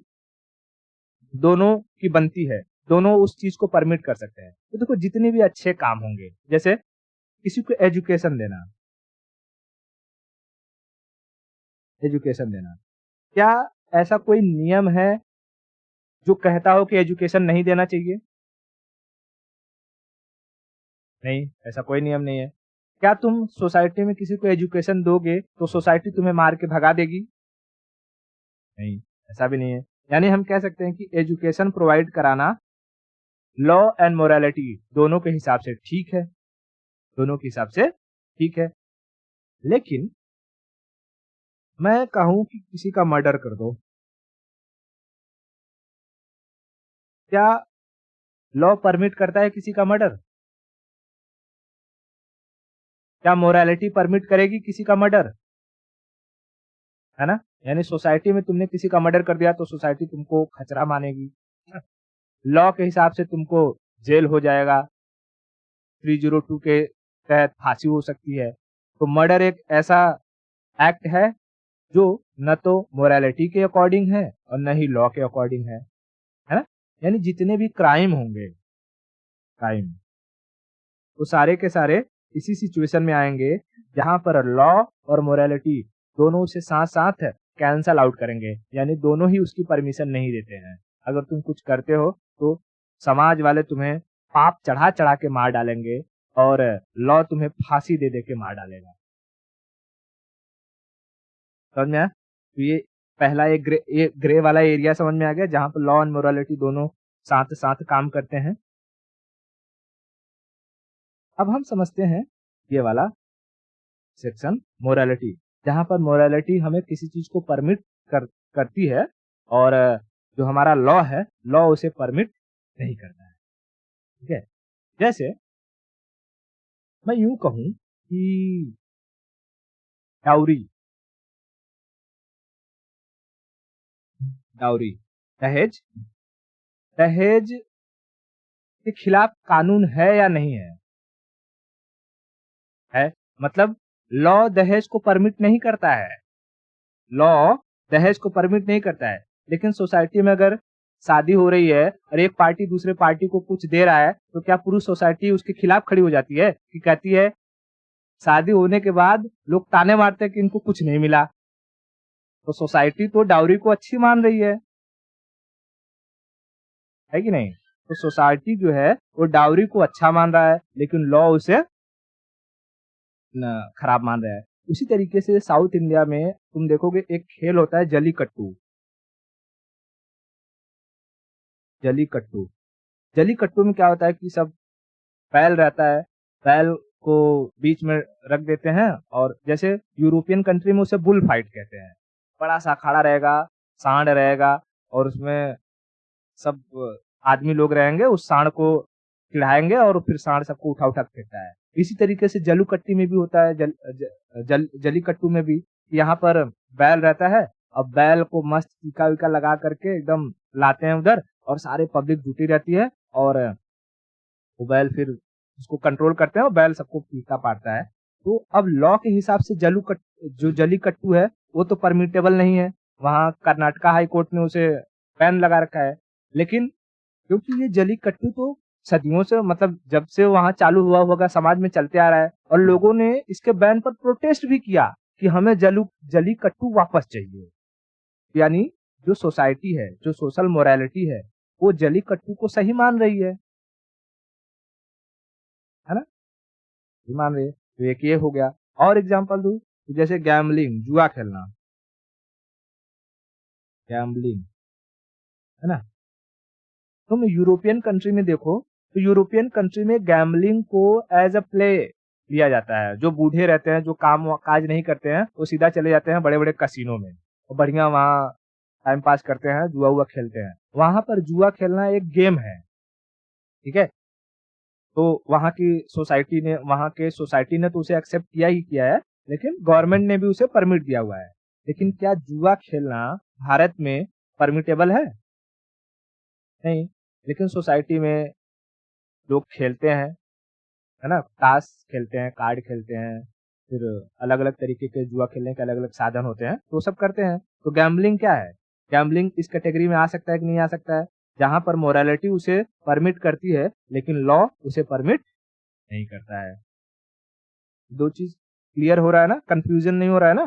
दोनों की बनती है, दोनों उस चीज को परमिट कर सकते हैं। तो देखो, जितने भी अच्छे काम होंगे, जैसे किसी को एजुकेशन देना, एजुकेशन देना, क्या ऐसा कोई नियम है जो कहता हो कि एजुकेशन नहीं देना चाहिए? नहीं, ऐसा कोई नियम नहीं है। क्या तुम सोसाइटी में किसी को एजुकेशन दोगे तो सोसाइटी तुम्हें मार के भगा देगी? नहीं, ऐसा भी नहीं है। यानी हम कह सकते हैं कि एजुकेशन प्रोवाइड कराना लॉ एंड मोरालिटी दोनों के हिसाब से ठीक है, दोनों के हिसाब से ठीक है। लेकिन मैं कहूं कि किसी का मर्डर कर दो, क्या लॉ परमिट करता है किसी का मर्डर? क्या मोरालिटी परमिट करेगी किसी का मर्डर? है ना? यानी सोसाइटी में तुमने किसी का मर्डर कर दिया तो सोसाइटी तुमको खचरा मानेगी। लॉ के हिसाब से तुमको जेल हो जाएगा, 302 के तहत फांसी हो सकती है। तो मर्डर एक ऐसा एक्ट है जो न तो मोरालिटी के अकॉर्डिंग है और न ही लॉ के अकॉर्डिंग है ना? यानी जितने भी क्राइम होंगे, क्राइम, वो सारे के सारे इसी सिचुएशन में आएंगे जहां पर लॉ और मोरालिटी दोनों उसे साथ साथ कैंसल आउट करेंगे, यानी दोनों ही उसकी परमिशन नहीं देते हैं। अगर तुम कुछ करते हो तो समाज वाले तुम्हें पाप चढ़ा चढ़ा के मार डालेंगे और लॉ तुम्हें फांसी दे दे के मार डालेगा। समझ में आया? तो ये पहला एक ग्रे वाला एरिया समझ में आ गया जहां पर लॉ एंड मोरालिटी दोनों साथ साथ काम करते हैं। अब हम समझते हैं ये वाला सेक्शन मोरालिटी, जहां पर मोरालिटी हमें किसी चीज को परमिट करती है और जो हमारा लॉ है, लॉ उसे परमिट नहीं करता है। ठीक है? जैसे मैं यूं कहूं कि डाउरी, डाउरी, दहेज, दहेज के खिलाफ कानून है या नहीं है? है। मतलब लॉ दहेज को परमिट नहीं करता है, लॉ दहेज को परमिट नहीं करता है, लेकिन सोसाइटी में अगर शादी हो रही है और एक पार्टी दूसरे पार्टी को कुछ दे रहा है तो क्या पूरी सोसाइटी उसके खिलाफ खड़ी हो जाती है कि कहती है शादी होने के बाद लोग ताने मारते हैं कि इनको कुछ नहीं मिला, तो सोसाइटी तो डाउरी को अच्छी मान रही है कि नहीं? तो सोसाइटी जो है वो डाउरी को अच्छा मान रहा है लेकिन लॉ उसे खराब मान रहा है। उसी तरीके से साउथ इंडिया में तुम देखोगे एक खेल होता है जलीकट्टू। जलीकट्टू, जलीकट्टू में क्या होता है कि सब बैल रहता है, बैल को बीच में रख देते हैं और जैसे यूरोपियन कंट्री में उसे बुल फाइट कहते हैं। बड़ा सा अखाड़ा रहेगा, सांड रहेगा और उसमें सब आदमी लोग रहेंगे, उस सांड को चिढ़ाएंगे और फिर सांड सबको उठा उठा के फेंकता है। इसी तरीके से जल्लीकट्टी में भी होता है, जलीकट्टू में भी यहाँ पर बैल रहता है। अब बैल को मस्त टीका वीका लगा करके एकदम लाते हैं उधर और सारे पब्लिक जुटी रहती है और वो बैल फिर उसको कंट्रोल करते हैं और बैल सबको पीटा पाड़ता है। तो अब लॉ के हिसाब से जो जलीकट्टू है वो तो परमिटेबल नहीं है, वहाँ कर्नाटका हाई कोर्ट ने उसे बैन लगा रखा है। लेकिन क्योंकि ये जलीकट्टू तो सदियों से, मतलब जब से वहाँ चालू हुआ होगा, समाज में चलते आ रहा है और लोगों ने इसके बैन पर प्रोटेस्ट भी किया कि हमें जलीकट्टू वापस चाहिए। यानी जो सोसाइटी है, जो सोशल मोरालिटी है, वो जलीकट्टू को सही मान रही है ना? सही मान रही है। तो एक ये हो गया। और एग्जांपल दूं तो जैसे गैम्बलिंग, जुआ खेलना, गैम्बलिंग, है ना? तुम यूरोपियन कंट्री में देखो तो यूरोपियन कंट्री में गैम्बलिंग को एज अ प्ले लिया जाता है। जो बूढ़े रहते हैं, जो काम काज नहीं करते हैं, वो सीधा चले जाते हैं बड़े बड़े कसिनो में और बढ़िया वहाँ टाइम पास करते हैं, जुआ हुआ खेलते हैं। वहां पर जुआ खेलना एक गेम है। ठीक है? तो वहां के सोसाइटी ने तो उसे एक्सेप्ट किया ही किया है, लेकिन गवर्नमेंट ने भी उसे परमिट दिया हुआ है। लेकिन क्या जुआ खेलना भारत में परमिटेबल है? नहीं। लेकिन सोसाइटी में लोग खेलते हैं, है ना? ताश खेलते हैं, कार्ड खेलते हैं, फिर अलग अलग तरीके के जुआ खेलने के अलग अलग साधन होते हैं, तो वो सब करते हैं। तो गैम्बलिंग क्या है? गैम्बलिंग इस कैटेगरी में आ सकता है कि नहीं आ सकता है? जहां पर मोरालिटी उसे परमिट करती है लेकिन लॉ उसे परमिट नहीं करता है। दो चीज क्लियर हो रहा है ना? कंफ्यूजन नहीं हो रहा है ना?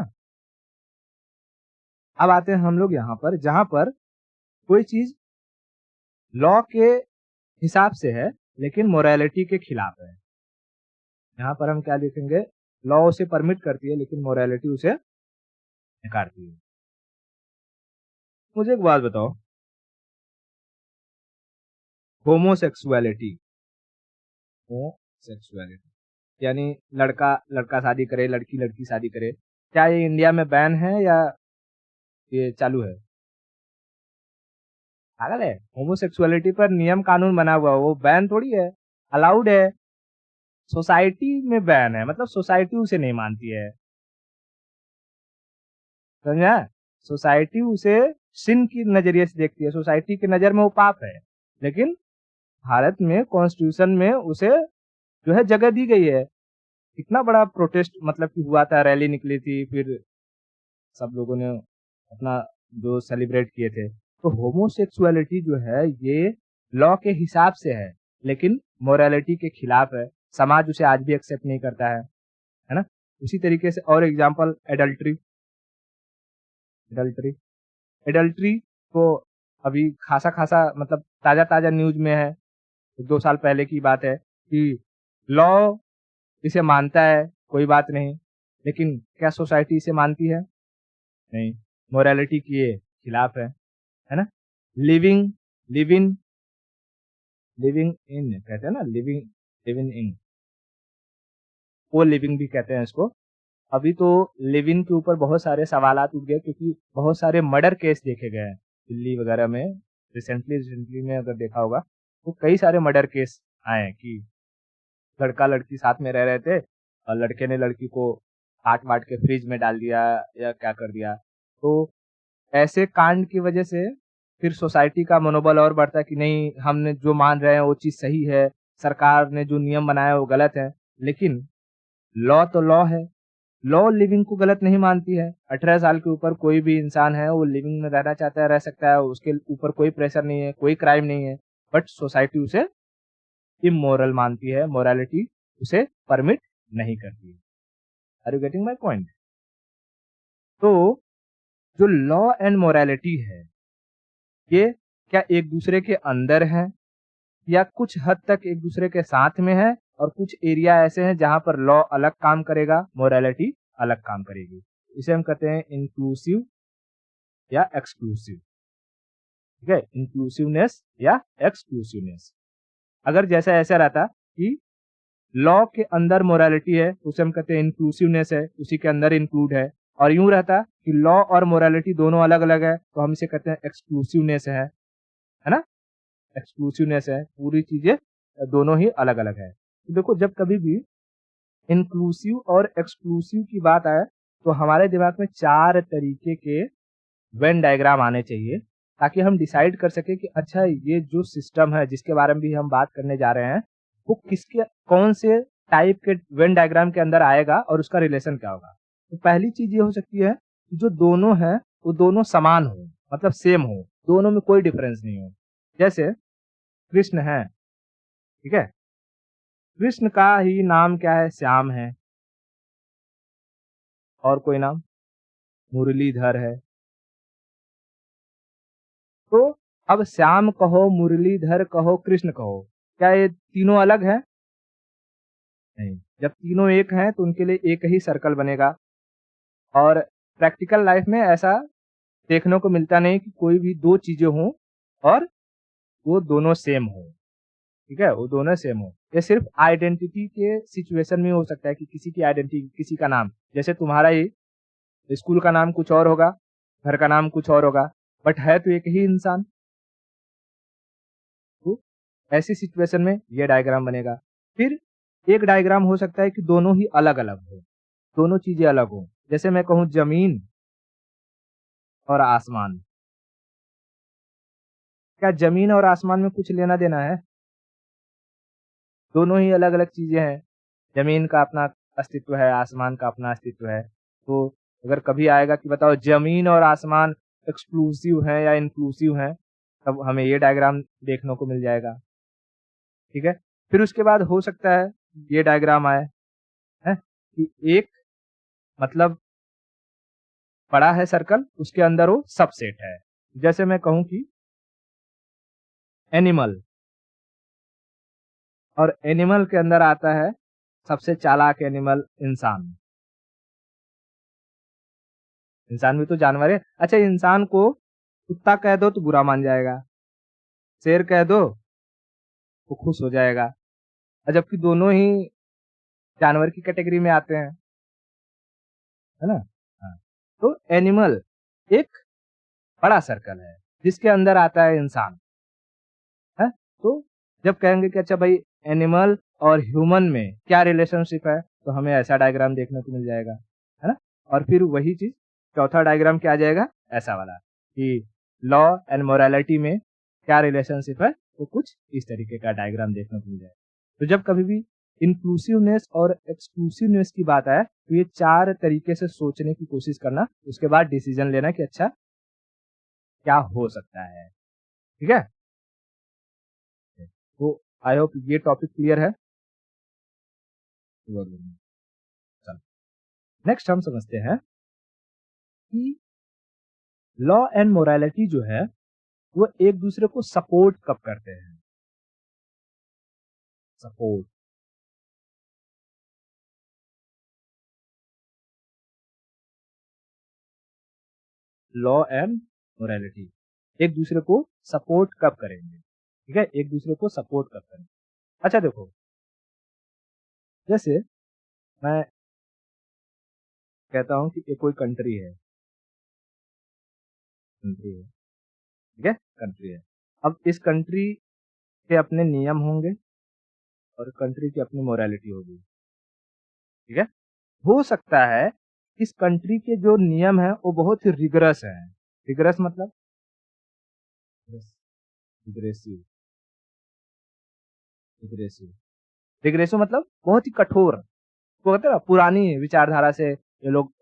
अब आते हैं हम लोग यहाँ पर जहां पर कोई चीज लॉ के हिसाब से है लेकिन मोरालिटी के खिलाफ है। यहाँ पर हम क्या लिखेंगे? लॉ उसे परमिट करती है लेकिन मोरालिटी उसे नकारती है। मुझे एक बात बताओ, होमोसेक्सुअलिटी, होमोसेक्सुअलिटी यानी लड़का लड़का शादी करे, लड़की लड़की शादी करे, क्या ये इंडिया में बैन है या ये चालू है? पागल है? होमोसेक्सुअलिटी पर नियम कानून बना हुआ है, वो बैन थोड़ी है, अलाउड है। सोसाइटी में बैन है, मतलब सोसाइटी उसे नहीं मानती है, समझा? सोसाइटी उसे सिन की नजरिए से देखती है, सोसाइटी की नजर में वो पाप है, लेकिन भारत में कॉन्स्टिट्यूशन में उसे जो है जगह दी गई है। कितना बड़ा प्रोटेस्ट मतलब कि हुआ था, रैली निकली थी, फिर सब लोगों ने अपना जो सेलिब्रेट किए थे। तो होमोसेक्सुअलिटी जो है ये लॉ के हिसाब से है, लेकिन मोरालिटी के खिलाफ है। समाज उसे आज भी एक्सेप्ट नहीं करता है ना? उसी तरीके से और एग्जांपल एडल्ट्री। एडल्ट्री एडल्ट्री को अभी खासा मतलब ताजा न्यूज में है, 2 साल पहले की बात है कि लॉ इसे मानता है, कोई बात नहीं, लेकिन क्या सोसाइटी इसे मानती है? नहीं, मोरालिटी के ये खिलाफ है ना? लिविंग लिविंग लिविंग इन कहते हैं ना, लिविंग लिविंग इन, को लिविंग भी कहते हैं इसको। अभी तो लिविंग के ऊपर बहुत सारे सवालात उठ गए, क्योंकि बहुत सारे मर्डर केस देखे गए हैं दिल्ली वगैरह में। रिसेंटली में अगर देखा होगा तो कई सारे मर्डर केस आए हैं कि लड़का लड़की साथ में रह रहे थे और लड़के ने लड़की को काट वाट के फ्रिज में डाल दिया या क्या कर दिया। तो ऐसे कांड की वजह से फिर सोसाइटी का मनोबल और बढ़ता है कि नहीं, हमने जो मान रहे हैं वो चीज सही है, सरकार ने जो नियम बनाया है वो गलत है। लेकिन लॉ तो लॉ है, लॉ लिविंग को गलत नहीं मानती है। 18 साल के ऊपर कोई भी इंसान है, वो लिविंग में रहना चाहता है, रह सकता है, उसके ऊपर कोई प्रेशर नहीं है, कोई क्राइम नहीं है, बट सोसाइटी उसे इमोरल मानती है, मोरालिटी उसे परमिट नहीं करती है। Are you getting my point? तो जो लॉ एंड मोरालिटी है ये क्या एक दूसरे के अंदर है, या कुछ हद तक एक दूसरे के साथ में है, और कुछ एरिया ऐसे हैं जहां पर लॉ अलग काम करेगा, मोरालिटी अलग काम करेगी। इसे हम कहते हैं इंक्लूसिव या एक्सक्लूसिव। ठीक है, इंक्लूसिवनेस या एक्सक्लूसिवनेस। अगर जैसा ऐसा रहता कि लॉ के अंदर मोरालिटी है, उसे हम कहते हैं इंक्लूसिवनेस है, उसी के अंदर इंक्लूड है। और यूं रहता कि लॉ और मोरालिटी दोनों अलग अलग है, तो हम इसे कहते हैं एक्सक्लूसिवनेस है ना? एक्सक्लूसिवनेस है, पूरी चीजें दोनों ही अलग अलग है। तो देखो, जब कभी भी इंक्लूसिव और एक्सक्लूसिव की बात आए तो हमारे दिमाग में 4 तरीके के वेन डायग्राम आने चाहिए, ताकि हम डिसाइड कर सके कि अच्छा, ये जो सिस्टम है जिसके बारे में भी हम बात करने जा रहे हैं वो किसके कौन से टाइप के वेन डायग्राम के अंदर आएगा और उसका रिलेशन क्या होगा। तो पहली चीज ये हो सकती है कि जो दोनों है वो दोनों समान हो, मतलब सेम हो, दोनों में कोई डिफरेंस नहीं हो। जैसे कृष्ण है, ठीक है, कृष्ण का ही नाम क्या है? श्याम है। और कोई नाम? मुरलीधर है। तो अब श्याम कहो, मुरलीधर कहो, कृष्ण कहो, क्या ये तीनों अलग है? नहीं। जब तीनों एक हैं तो उनके लिए एक ही सर्कल बनेगा। और प्रैक्टिकल लाइफ में ऐसा देखने को मिलता नहीं कि कोई भी 2 चीजें हों और वो दोनों सेम हो। ठीक है, वो दोनों सेम हो। ये सिर्फ आइडेंटिटी के सिचुएशन में हो सकता है कि किसी की आइडेंटिटी, किसी का नाम, जैसे तुम्हारा ही स्कूल का नाम कुछ और होगा, घर का नाम कुछ और होगा, बट है तो एक ही इंसान। तो ऐसी सिचुएशन में ये डायग्राम बनेगा। फिर एक डायग्राम हो सकता है कि दोनों ही अलग अलग हो, दोनों चीजें अलग हो। जैसे मैं कहूं जमीन और आसमान, क्या जमीन और आसमान में कुछ लेना देना है? दोनों ही अलग अलग चीजें हैं। जमीन का अपना अस्तित्व है, आसमान का अपना अस्तित्व है। तो अगर कभी आएगा कि बताओ जमीन और आसमान एक्सक्लूसिव है या इंक्लूसिव है, तब हमें ये डायग्राम देखने को मिल जाएगा। ठीक है, फिर उसके बाद हो सकता है ये डायग्राम आए है कि एक मतलब बड़ा है सर्कल, उसके अंदर वो सबसेट है। जैसे मैं कहूं कि एनिमल, और एनिमल के अंदर आता है सबसे चालाक एनिमल इंसान। इंसान भी तो जानवर है। अच्छा, इंसान को कुत्ता कह दो तो बुरा मान जाएगा, शेर कह दो तो खुश हो जाएगा, और जबकि दोनों ही जानवर की कैटेगरी में आते हैं, है ना? हाँ। तो एनिमल एक बड़ा सर्कल है जिसके अंदर आता है इंसान, है। तो जब कहेंगे कि अच्छा भाई एनिमल और ह्यूमन में क्या रिलेशनशिप है, तो हमें ऐसा डायग्राम देखने को मिल जाएगा, है ना? और फिर वही चीज़ चौथा डायग्राम क्या आ जाएगा, ऐसा वाला कि लॉ एंड मोरालिटी में क्या रिलेशनशिप है, तो कुछ इस तरीके का डायग्राम देखने को मिल जाएगा। तो जब कभी भी इंक्लूसिवनेस और एक्सक्लूसिवनेस की बात आए, तो ये 4 तरीके से सोचने की कोशिश करना, उसके बाद डिसीजन लेना कि अच्छा क्या हो सकता है, ठीक है? तो आई होप ये टॉपिक क्लियर है। चलो नेक्स्ट हम समझते हैं कि लॉ एंड मोरालिटी जो है वो एक दूसरे को सपोर्ट कब करते हैं। सपोर्ट, लॉ एंड मोरालिटी एक दूसरे को सपोर्ट कब करेंगे, ठीक है? एक दूसरे को सपोर्ट कब करेंगे। अच्छा देखो, जैसे मैं कहता हूं कि ये कोई कंट्री है, ठीक है, कंट्री है। अब इस कंट्री के अपने नियम होंगे और कंट्री की अपनी मोरालिटी होगी, ठीक है? हो सकता है इस कंट्री के जो नियम है वो बहुत ही रिगरस है। रिगरस मतलब रिग्रेसिव, रिग्रेसिव, रिग्रेसिव मतलब बहुत ही कठोर। वो कहते हैं ना, पुरानी विचारधारा से ये लोग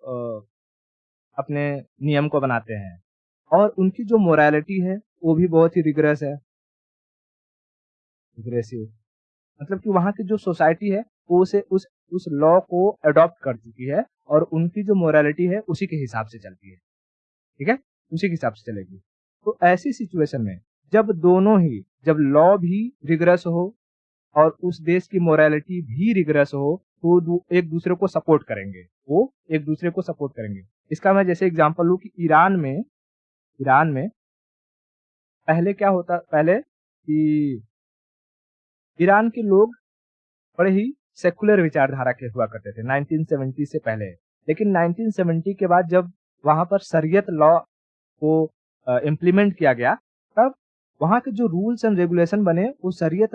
अपने नियम को बनाते हैं और उनकी जो मोरालिटी है वो भी बहुत ही रिगरस है, रिग्रेसिव। मतलब कि वहाँ की जो सोसाइटी है वो उसे उस लॉ को अडॉप्ट कर चुकी है और उनकी जो मोरालिटी है उसी के हिसाब से चलती है, ठीक है? उसी के हिसाब से चलेगी। तो ऐसी सिचुएशन में जब लॉ भी रिगरस हो और उस देश की मोरालिटी भी रिगरस हो, तो एक दूसरे को सपोर्ट करेंगे, वो एक दूसरे को सपोर्ट करेंगे। इसका मैं जैसे एग्जांपल लूं कि ईरान में पहले क्या होता, पहले कि ईरान के लोग बड़े ही सेकुलर विचारधारा के हुआ करते थे 1970 से पहले। लेकिन 1970 के बाद जब वहां पर शरीयत लॉ को इम्प्लीमेंट किया गया, तब वहां के जो रूल्स एंड रेगुलेशन बने वो शरीयत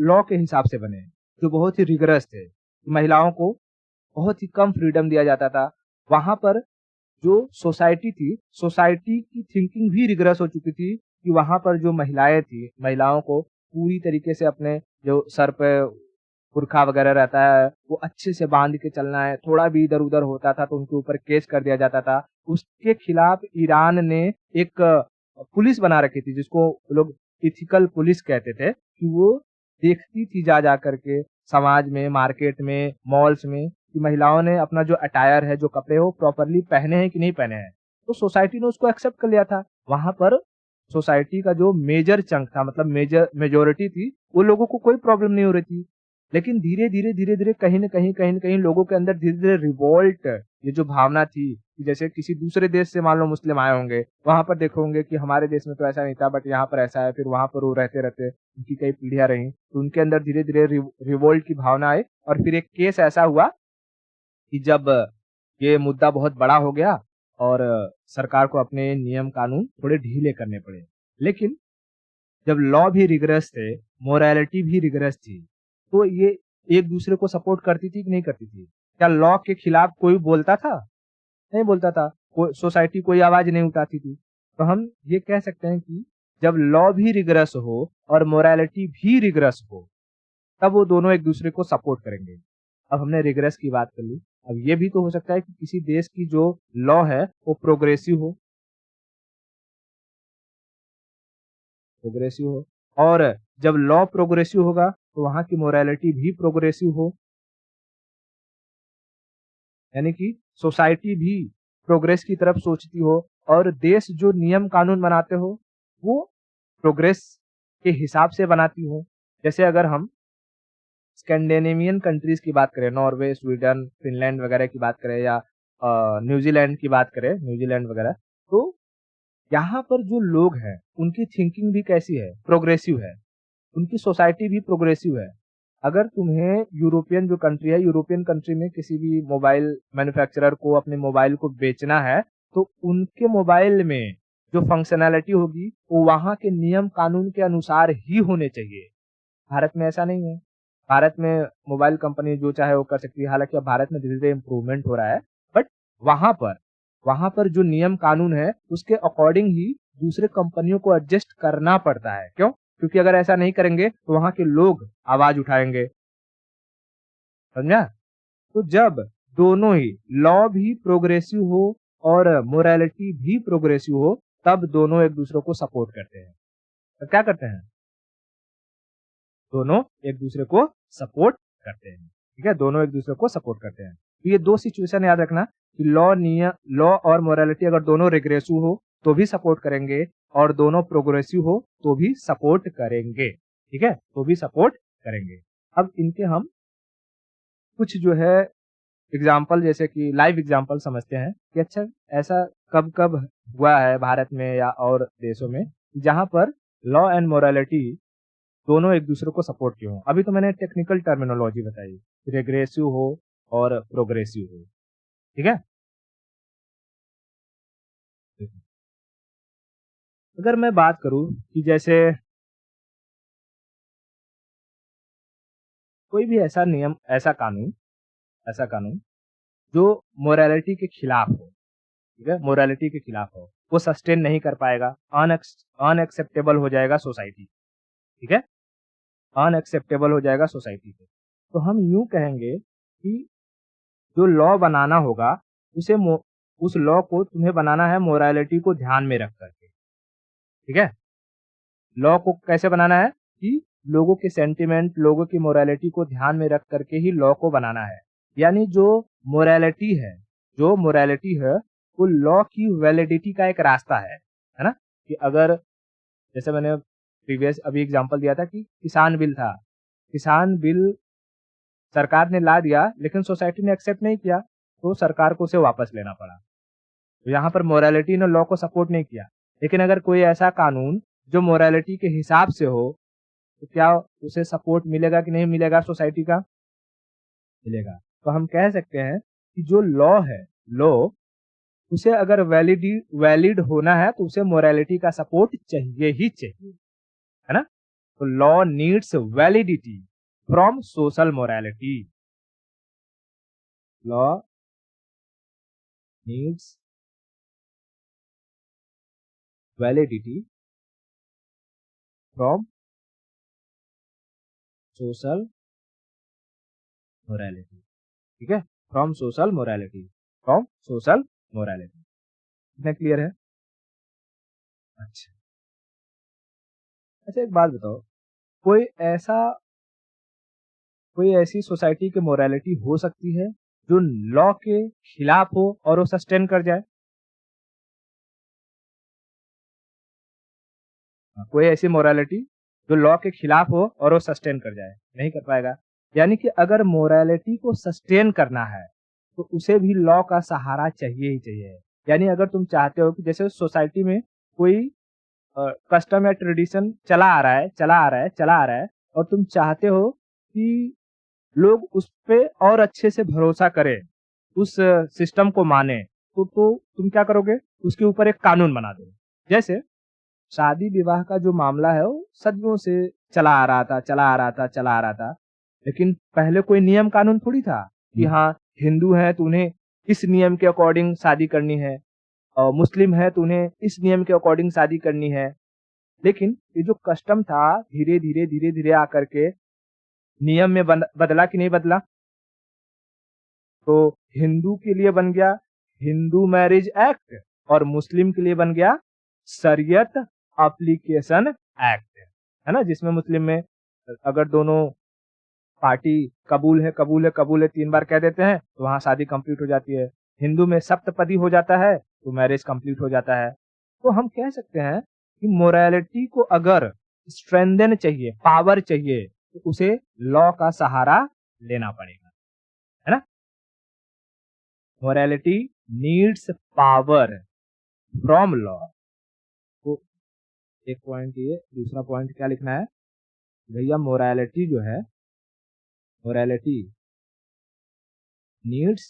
लॉ के हिसाब से बने, जो बहुत ही रिगरस थे। महिलाओं को बहुत ही कम फ्रीडम दिया जाता था। वहां पर जो सोसाइटी थी, सोसाइटी की थिंकिंग भी रिगरस हो चुकी थी कि वहां पर जो महिलाएं थी, महिलाओं को पूरी तरीके से अपने जो सर पे बुर्का वगैरह रहता है वो अच्छे से बांध के चलना है। थोड़ा भी इधर उधर होता था तो उनके ऊपर केस कर दिया जाता था। उसके खिलाफ ईरान ने एक पुलिस बना रखी थी जिसको लोग इथिकल पुलिस कहते थे, कि वो देखती थी जा जा करके समाज में, मार्केट में, मॉल्स में, कि महिलाओं ने अपना जो अटायर है, जो कपड़े हो प्रॉपरली पहने हैं कि नहीं पहने हैं। तो सोसाइटी ने उसको एक्सेप्ट कर लिया था। वहां पर सोसाइटी का जो मेजर चंक था, मतलब मेजोरिटी थी, वो लोगों को कोई प्रॉब्लम नहीं हो रही थी। लेकिन धीरे धीरे कहीं न कहीं लोगों के अंदर धीरे धीरे रिवोल्ट, ये जो भावना थी कि जैसे किसी दूसरे देश से मान लो मुस्लिम आए होंगे, वहां पर देखो होंगे कि हमारे देश में तो ऐसा नहीं था बट यहाँ पर ऐसा है। फिर वहां पर वो रहते रहते उनकी कई पीढ़ियां रही, तो उनके अंदर धीरे धीरे रिवोल्ट की भावना आई। और फिर एक केस ऐसा हुआ कि जब ये मुद्दा बहुत बड़ा हो गया और सरकार को अपने नियम कानून थोड़े ढीले करने पड़े। लेकिन जब लॉ भी रिगरस थे, मोरालिटी भी रिगरस थी, तो ये एक दूसरे को सपोर्ट करती थी कि नहीं करती थी? क्या लॉ के खिलाफ कोई बोलता था? नहीं बोलता था। सोसाइटी कोई आवाज नहीं उठाती थी। तो हम ये कह सकते हैं कि जब लॉ भी रिगरस हो और मोरालिटी भी रिगरस हो, तब वो दोनों एक दूसरे को सपोर्ट करेंगे। अब हमने रिगरस की बात कर ली। अब ये भी तो हो सकता है कि किसी देश की जो लॉ है वो प्रोग्रेसिव हो, और जब लॉ प्रोग्रेसिव होगा तो वहां की मोरालिटी भी प्रोग्रेसिव हो, यानी कि सोसाइटी भी प्रोग्रेस की तरफ सोचती हो और देश जो नियम कानून बनाते हो वो प्रोग्रेस के हिसाब से बनाती हो। जैसे अगर हम स्कैंडिनेवियन कंट्रीज की बात करें, नॉर्वे, स्वीडन, फिनलैंड वगैरह की बात करें, या न्यूजीलैंड की बात करें, न्यूजीलैंड वगैरह, तो यहाँ पर जो लोग हैं उनकी थिंकिंग भी कैसी है, प्रोग्रेसिव है। उनकी सोसाइटी भी प्रोग्रेसिव है। अगर तुम्हें यूरोपियन जो कंट्री है, यूरोपियन कंट्री में किसी भी मोबाइल मैन्युफैक्चरर को अपने मोबाइल को बेचना है, तो उनके मोबाइल में जो फंक्शनैलिटी होगी वो वहां के नियम कानून के अनुसार ही होने चाहिए। भारत में ऐसा नहीं है। भारत में मोबाइल कंपनी जो चाहे वो कर सकती है, हालाँकि अब भारत में धीरे-धीरे इम्प्रूवमेंट हो रहा है, बट वहाँ पर वहाँ पर जो नियम कानून है, उसके अकॉर्डिंग ही दूसरे कंपनियों को एडजस्ट करना पड़ता है। क्यों? क्योंकि अगर ऐसा नहीं करेंगे, तो वहाँ के लोग आवाज़ उठाएँगे, समझा? तो जब दोनों ही लॉ भी प्रोग्रेसिव हो और मोरालिटी भी प्रोग्रेसिव हो, तब दोनों एक-दूसरे को सपोर्ट करते हैं। तो क्या करते हैं? दोनों एक-दूसरे को सपोर्ट करते हैं, ठीक है? दोनों एक-दूसरे को सपोर्ट करते हैं। तो ये 2 सिचुएशन याद रखना कि लॉ और मोरालिटी अगर दोनों रिग्रेसिव हो, तो भी सपोर्ट करेंगे और दोनों प्रोग्रेसिव हो, तो भी सपोर्ट करेंगे, ठीक है? तो भी सपोर्ट करेंगे। अब इनके हम कुछ जो है एग्ज़ाम्पल जैसे कि लाइव एग्ज़ाम्पल समझते हैं कि अच्छा ऐसा कब-कब हुआ है भारत में या और देशों में, जहाँ पर लॉ एंड मोरालिटी दोनों एक-दूसरे को सपोर्ट किए हों। अभी तो मैंने टेक्निकल टर्मिनोलॉजी बताई, रिग्रेसिव हो और प्रोग्रेसिव हो, ठीक है? अगर मैं बात करूँ कि जैसे कोई भी ऐसा कानून जो मोरालिटी के खिलाफ हो, ठीक है? मोरालिटी के खिलाफ हो, वो सस्टेन नहीं कर पाएगा, अनएक्सेप्टेबल हो जाएगा सोसाइटी, ठीक है? अनएक्सेप्टेबल हो जाएगा सोसाइटी पे। तो हम यूँ कहेंगे कि जो लॉ बनाना होगा, उस लॉ को तुम्हें बनाना है मोरालिटी को ध्यान में रख कर के, ठीक है? लॉ को कैसे बनाना है कि लोगों के सेंटिमेंट, लोगों की मोरालिटी को ध्यान में रख कर के ही लॉ को बनाना है। यानी जो मोरालिटी है, वो लॉ की वैलिडिटी का एक रास्ता है ना? कि अगर जैसे मैंने प्रीवियस अभी एग्ज़ाम्पल दिया था कि किसान बिल था। किसान बिल सरकार ने ला दिया, लेकिन सोसाइटी ने एक्सेप्ट नहीं किया, तो सरकार को उसे वापस लेना पड़ा। तो यहाँ पर मोरालिटी ने लॉ को सपोर्ट नहीं किया। लेकिन अगर कोई ऐसा कानून जो मोरालिटी के हिसाब से हो, तो क्या उसे सपोर्ट मिलेगा कि नहीं मिलेगा सोसाइटी का? मिलेगा। तो हम कह सकते हैं कि जो लॉ उसे अगर वैलिड होना है, तो उसे मोरालिटी का सपोर्ट चाहिए ही चाहिए, है ना? तो law needs validity from social morality. Law needs validity from social morality, ठीक है? From social morality. कितना क्लियर है? अच्छा। अच्छा एक बात बताओ, कोई ऐसा कोई ऐसी सोसाइटी की मोरालिटी हो सकती है जो लॉ के खिलाफ हो और वो सस्टेन कर जाए? कोई ऐसी मोरालिटी जो लॉ के खिलाफ हो और वो सस्टेन कर जाए? नहीं कर पाएगा। यानी कि अगर मोरालिटी को सस्टेन करना है, तो उसे भी लॉ का सहारा चाहिए ही चाहिए। यानी अगर तुम चाहते हो कि जैसे सोसाइटी में कोई कस्टम या ट्रेडिशन चला आ रहा है और तुम चाहते हो कि लोग उस पे और अच्छे से भरोसा करें, उस सिस्टम को माने, तो तुम क्या करोगे? उसके ऊपर एक कानून बना दो। जैसे शादी-विवाह का जो मामला है वो सदियों से चला आ रहा था। लेकिन पहले कोई नियम कानून थोड़ी था कि हाँ, हिंदू हैं तो उन्हें इस नियम के अकॉर्डिंग शादी करनी है और मुस्लिम है तो उन्हें इस नियम के अकॉर्डिंग शादी करनी है। लेकिन ये जो कस्टम था धीरे-धीरे आकर के नियम में बदला कि नहीं बदला? तो हिंदू के लिए बन गया हिंदू मैरिज एक्ट और मुस्लिम के लिए बन गया शरीयत एप्लीकेशन एक्ट, है ना? जिसमें मुस्लिम में अगर दोनों पार्टी कबूल है 3 बार कह देते हैं, तो वहाँ शादी कंप्लीट हो जाती है। हिंदू में सप्तपदी हो जाता है, तो मैरिज कंप्लीट हो जाता है। तो हम कह सकते हैं कि मोरालिटी को अगर स्ट्रेंथन चाहिए, पावर चाहिए, तो उसे लॉ का सहारा लेना पड़ेगा, है ना? Morality needs power from law. तो एक पॉइंट ये, दूसरा पॉइंट क्या लिखना है? भैया मोरालिटी नीड्स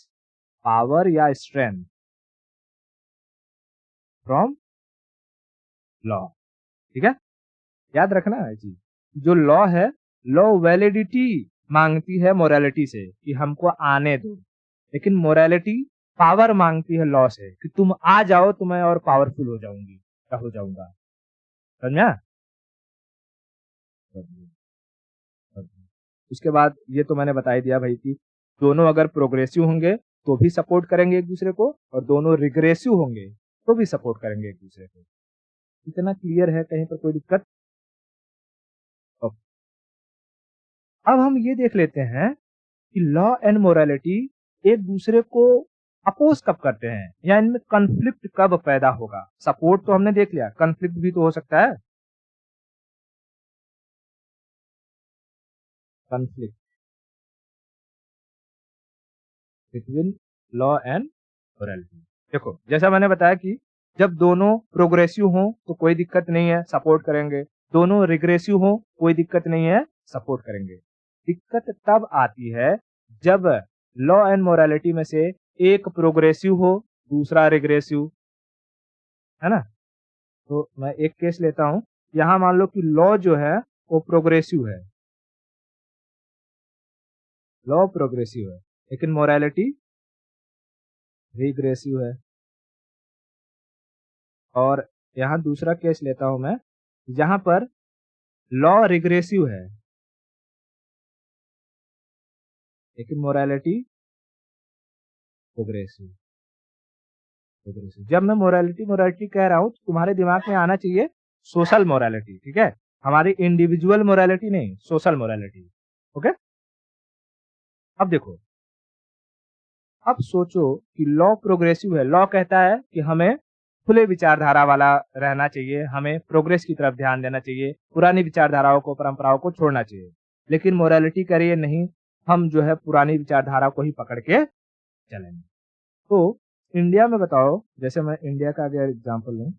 पावर या स्ट्रेंथ फ्रॉम लॉ, ठीक है? याद रखना है चीज। जो लॉ है, लॉ वैलिडिटी मांगती है मोरालिटी से कि हमको आने दो, लेकिन मोरालिटी पावर मांगती है लॉ से कि तुम आ जाओ तो मैं और पावरफुल हो जाऊंगी या हो जाऊंगा। समझा? उसके बाद ये तो मैंने बता ही दिया भाई कि दोनों अगर प्रोग्रेसिव होंगे तो भी सपोर्ट करेंगे एक दूसरे को, और दोनों रिग्रेसिव होंगे तो भी सपोर्ट करेंगे एक दूसरे को। इतना क्लियर है? कहीं पर कोई दिक्कत? ओके। अब हम ये देख लेते हैं कि लॉ एंड मोरालिटी एक दूसरे को अपोज कब करते हैं, या इनमें कॉन्फ्लिक्ट कब पैदा होगा। सपोर्ट तो हमने देख लिया, कॉन्फ्लिक्ट भी तो हो सकता है। Conflict between law and morality. देखो जैसा मैंने बताया कि जब दोनों प्रोग्रेसिव हों तो कोई दिक्कत नहीं है, सपोर्ट करेंगे। दोनों रिग्रेसिव हों कोई दिक्कत नहीं है, सपोर्ट करेंगे। दिक्कत तब आती है जब लॉ एंड मोरालिटी में से एक प्रोग्रेसिव हो, दूसरा रिग्रेसिव, है ना। तो मैं एक केस लेता हूं। यहां मान लो कि लॉ जो है वो प्रोग्रेसिव है, लॉ प्रोग्रेसिव है, लेकिन मोरालिटी रिग्रेसिव है। और यहाँ दूसरा केस लेता हूं मैं, जहां पर लॉ रिग्रेसिव है लेकिन मोरालिटी प्रोग्रेसिव। प्रोग्रेसिव जब मैं मोरालिटी मोरालिटी कह रहा हूं तो तुम्हारे दिमाग में आना चाहिए सोशल मोरालिटी, ठीक है, हमारी इंडिविजुअल मोरालिटी नहीं, सोशल मोरालिटी। ओके। अब देखो, अब सोचो कि लॉ प्रोग्रेसिव है। लॉ कहता है कि हमें खुले विचारधारा वाला रहना चाहिए, हमें प्रोग्रेस की तरफ ध्यान देना चाहिए, पुरानी विचारधाराओं को, परंपराओं को छोड़ना चाहिए। लेकिन मोरालिटी कह रही है नहीं, हम जो है पुरानी विचारधारा को ही पकड़ के चलेंगे। तो इंडिया में बताओ, जैसे मैं इंडिया का अगर एग्जांपल लूं,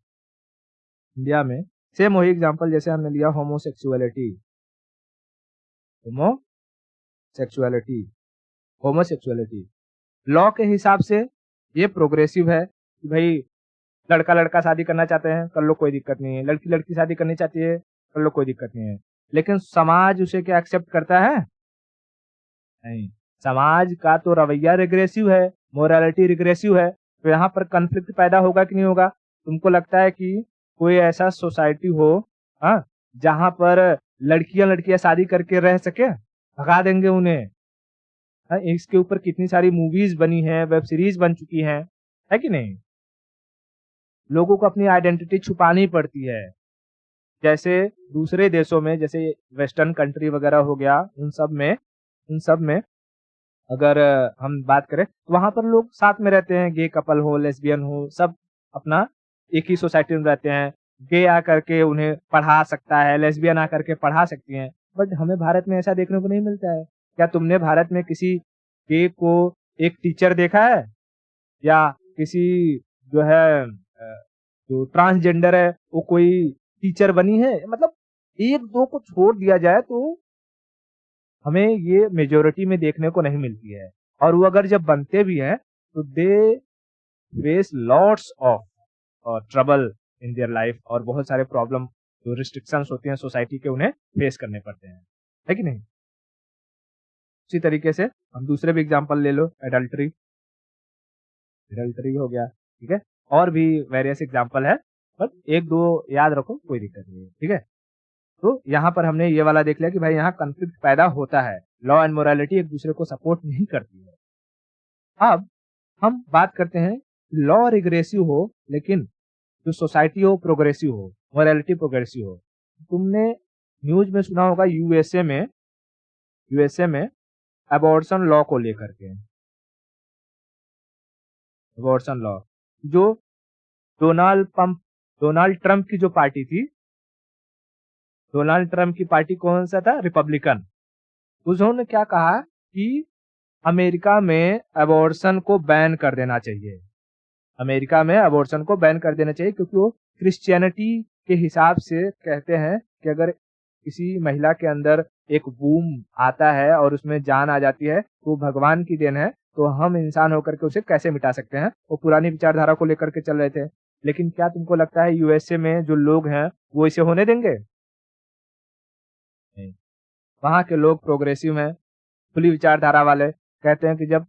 इंडिया में सेम वही एग्जांपल जैसे हमने लिया होमोसेक्सुअलिटी, होमोसेक्सुअलिटी, होमोसेक्सुअलिटी लॉ के हिसाब से ये प्रोग्रेसिव है कि भाई लड़का लड़का शादी करना चाहते हैं, कर लो, कोई दिक्कत नहीं है। लड़की लड़की शादी करनी चाहती है, कर लो, कोई दिक्कत नहीं है। लेकिन समाज उसे क्या एक्सेप्ट करता है? नहीं। समाज का तो रवैया रिग्रेसिव है, मोरालिटी रिग्रेसिव है। तो यहाँ पर कॉन्फ्लिक्ट पैदा होगा कि नहीं होगा? तुमको लगता है कि कोई ऐसा सोसाइटी हो, हाँ, जहां पर लड़कियां लड़कियां शादी करके रह सके? भगा देंगे उन्हें। हाँ, इसके ऊपर कितनी सारी मूवीज बनी हैं, वेब सीरीज बन चुकी हैं, है कि नहीं। लोगों को अपनी आइडेंटिटी छुपानी पड़ती है। जैसे दूसरे देशों में, जैसे वेस्टर्न कंट्री वगैरह हो गया, उन सब में अगर हम बात करें तो वहां पर लोग साथ में रहते हैं, गे कपल हो, लेस्बियन हो, सब अपना एक ही सोसाइटी में रहते हैं। गे आकर के उन्हें पढ़ा सकता है, लेस्बियन आकर के पढ़ा सकती हैं। बट हमें भारत में ऐसा देखने को नहीं मिलता है। क्या तुमने भारत में किसी गे को एक टीचर देखा है, या किसी जो है जो ट्रांसजेंडर है वो कोई टीचर बनी है? मतलब एक दो को छोड़ दिया जाए तो हमें ये मेजोरिटी में देखने को नहीं मिलती है। और वो अगर जब बनते भी हैं तो they face lots of trouble in their life, और बहुत सारे प्रॉब्लम जो रिस्ट्रिक्शंस होती हैं सोसाइटी के, उन्हें फेस करने पड़ते हैं, है कि नहीं। उसी तरीके से हम दूसरे भी एग्जांपल ले लो, एडल्ट्री, एडल्ट्री हो गया, ठीक है। और भी वेरियस एग्जांपल है, बट एक दो याद रखो, कोई दिक्कत नहीं है, ठीक है। तो यहाँ पर हमने ये वाला देख लिया कि भाई यहाँ कॉन्फ्लिक्ट पैदा होता है, लॉ एंड मोरालिटी एक दूसरे को सपोर्ट नहीं करती है। अब हम बात करते हैं, लॉ रिग्रेसिव हो लेकिन जो सोसाइटी हो प्रोग्रेसिव हो, मोरालिटी प्रोग्रेसिव हो। तुमने न्यूज में सुना होगा यूएसए में अबॉर्शन लॉ को लेकर के, अबॉर्शन लॉ, जो डोनाल्ड ट्रंप की जो पार्टी थी, डोनाल्ड ट्रंप की पार्टी कौन सा था? रिपब्लिकन। उन्होंने क्या कहा कि अमेरिका में अबॉर्शन को बैन कर देना चाहिए, अमेरिका में अबॉर्शन को बैन कर देना चाहिए, क्योंकि वो क्रिश्चियनिटी के हिसाब से कहते हैं कि अगर किसी महिला के अंदर एक वूम आता है और उसमें जान आ जाती है तो वो भगवान की देन है, तो हम इंसान होकर के उसे कैसे मिटा सकते हैं। वो पुरानी विचारधारा को लेकर के चल रहे थे। लेकिन क्या तुमको लगता है यूएसए में जो लोग हैं वो इसे होने देंगे? नहीं। वहां के लोग प्रोग्रेसिव हैं, खुली विचारधारा वाले कहते हैं कि जब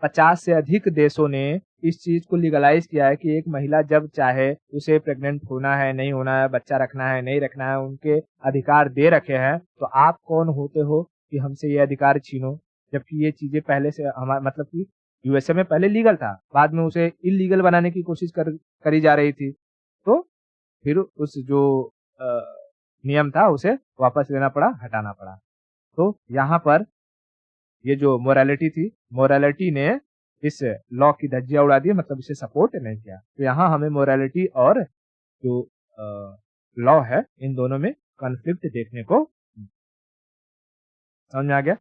50 से अधिक देशों ने इस चीज को लीगलाइज किया है कि एक महिला जब चाहे उसे प्रेग्नेंट होना है, नहीं होना है, बच्चा रखना है, नहीं रखना है, उनके अधिकार दे रखे हैं, तो आप कौन होते हो कि हमसे ये अधिकार छीनो? जबकि ये चीजें पहले से हमारे मतलब कि यूएसए में पहले लीगल था, बाद में उसे इल्लीगल बनाने की कोशिश करी जा रही थी। तो फिर उस जो नियम था उसे वापस लेना पड़ा, हटाना पड़ा। तो यहाँ पर ये जो मोरालिटी थी, मोरालिटी ने इस लॉ की धज्जियां उड़ा दी, मतलब इसे सपोर्ट नहीं किया। तो यहाँ हमें मोरालिटी और जो लॉ है, इन दोनों में कॉन्फ्लिक्ट देखने को समझ में आ गया।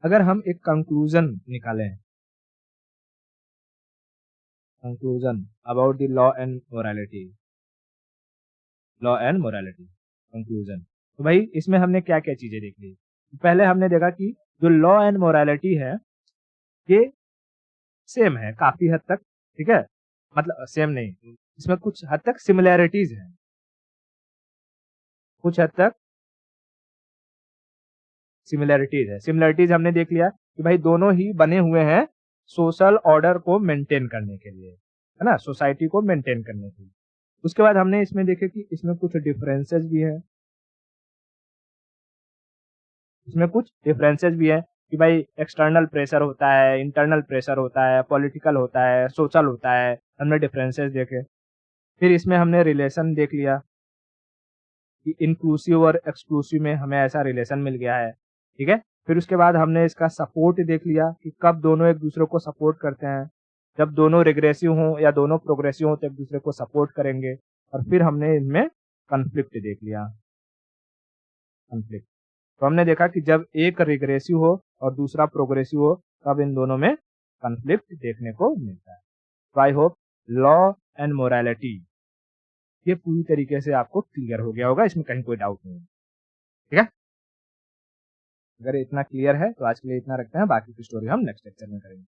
अगर हम एक कंक्लूजन निकालें, conclusion about the law and morality, law and morality conclusion, तो भाई इसमें हमने क्या क्या चीजें देख ली। पहले हमने देखा कि जो लॉ एंड मोरालिटी है ये सेम है काफी हद तक, ठीक है, मतलब सेम नहीं, इसमें कुछ हद तक सिमिलैरिटीज हैं, कुछ हद तक सिमिलैरिटीज है। सिमिलैरिटीज हमने देख लिया कि भाई दोनों ही बने हुए हैं सोशल ऑर्डर को मेंटेन करने के लिए, है ना, सोसाइटी को मेंटेन करने के लिए। उसके बाद हमने इसमें देखे कि इसमें कुछ डिफरेंसेस भी है, इसमें कुछ डिफरेंसेस भी है कि भाई एक्सटर्नल प्रेशर होता है, इंटरनल प्रेशर होता है, पॉलिटिकल होता है, सोशल होता है, हमने डिफरेंसेस देखे। फिर इसमें हमने रिलेशन देख लिया कि इंक्लूसिव और एक्सक्लूसिव में हमें ऐसा रिलेशन मिल गया है, ठीक है। फिर उसके बाद हमने इसका सपोर्ट देख लिया कि कब दोनों एक दूसरे को सपोर्ट करते हैं, जब दोनों रिग्रेसिव हों या दोनों प्रोग्रेसिव हों तो एक दूसरे को सपोर्ट करेंगे। और फिर हमने इनमें कॉन्फ्लिक्ट देख लिया, कॉन्फ्लिक्ट। तो हमने देखा कि जब एक रिग्रेसिव हो और दूसरा प्रोग्रेसिव हो तब इन दोनों में कॉन्फ्लिक्ट देखने को मिलता है। तो I hope law and morality ये पूरी तरीके से आपको क्लियर हो गया होगा, इसमें कहीं कोई डाउट नहीं है, ठीक है। अगर इतना क्लियर है तो आज के लिए इतना रखते हैं, बाकी की स्टोरी हम नेक्स्ट लेक्चर में करेंगे।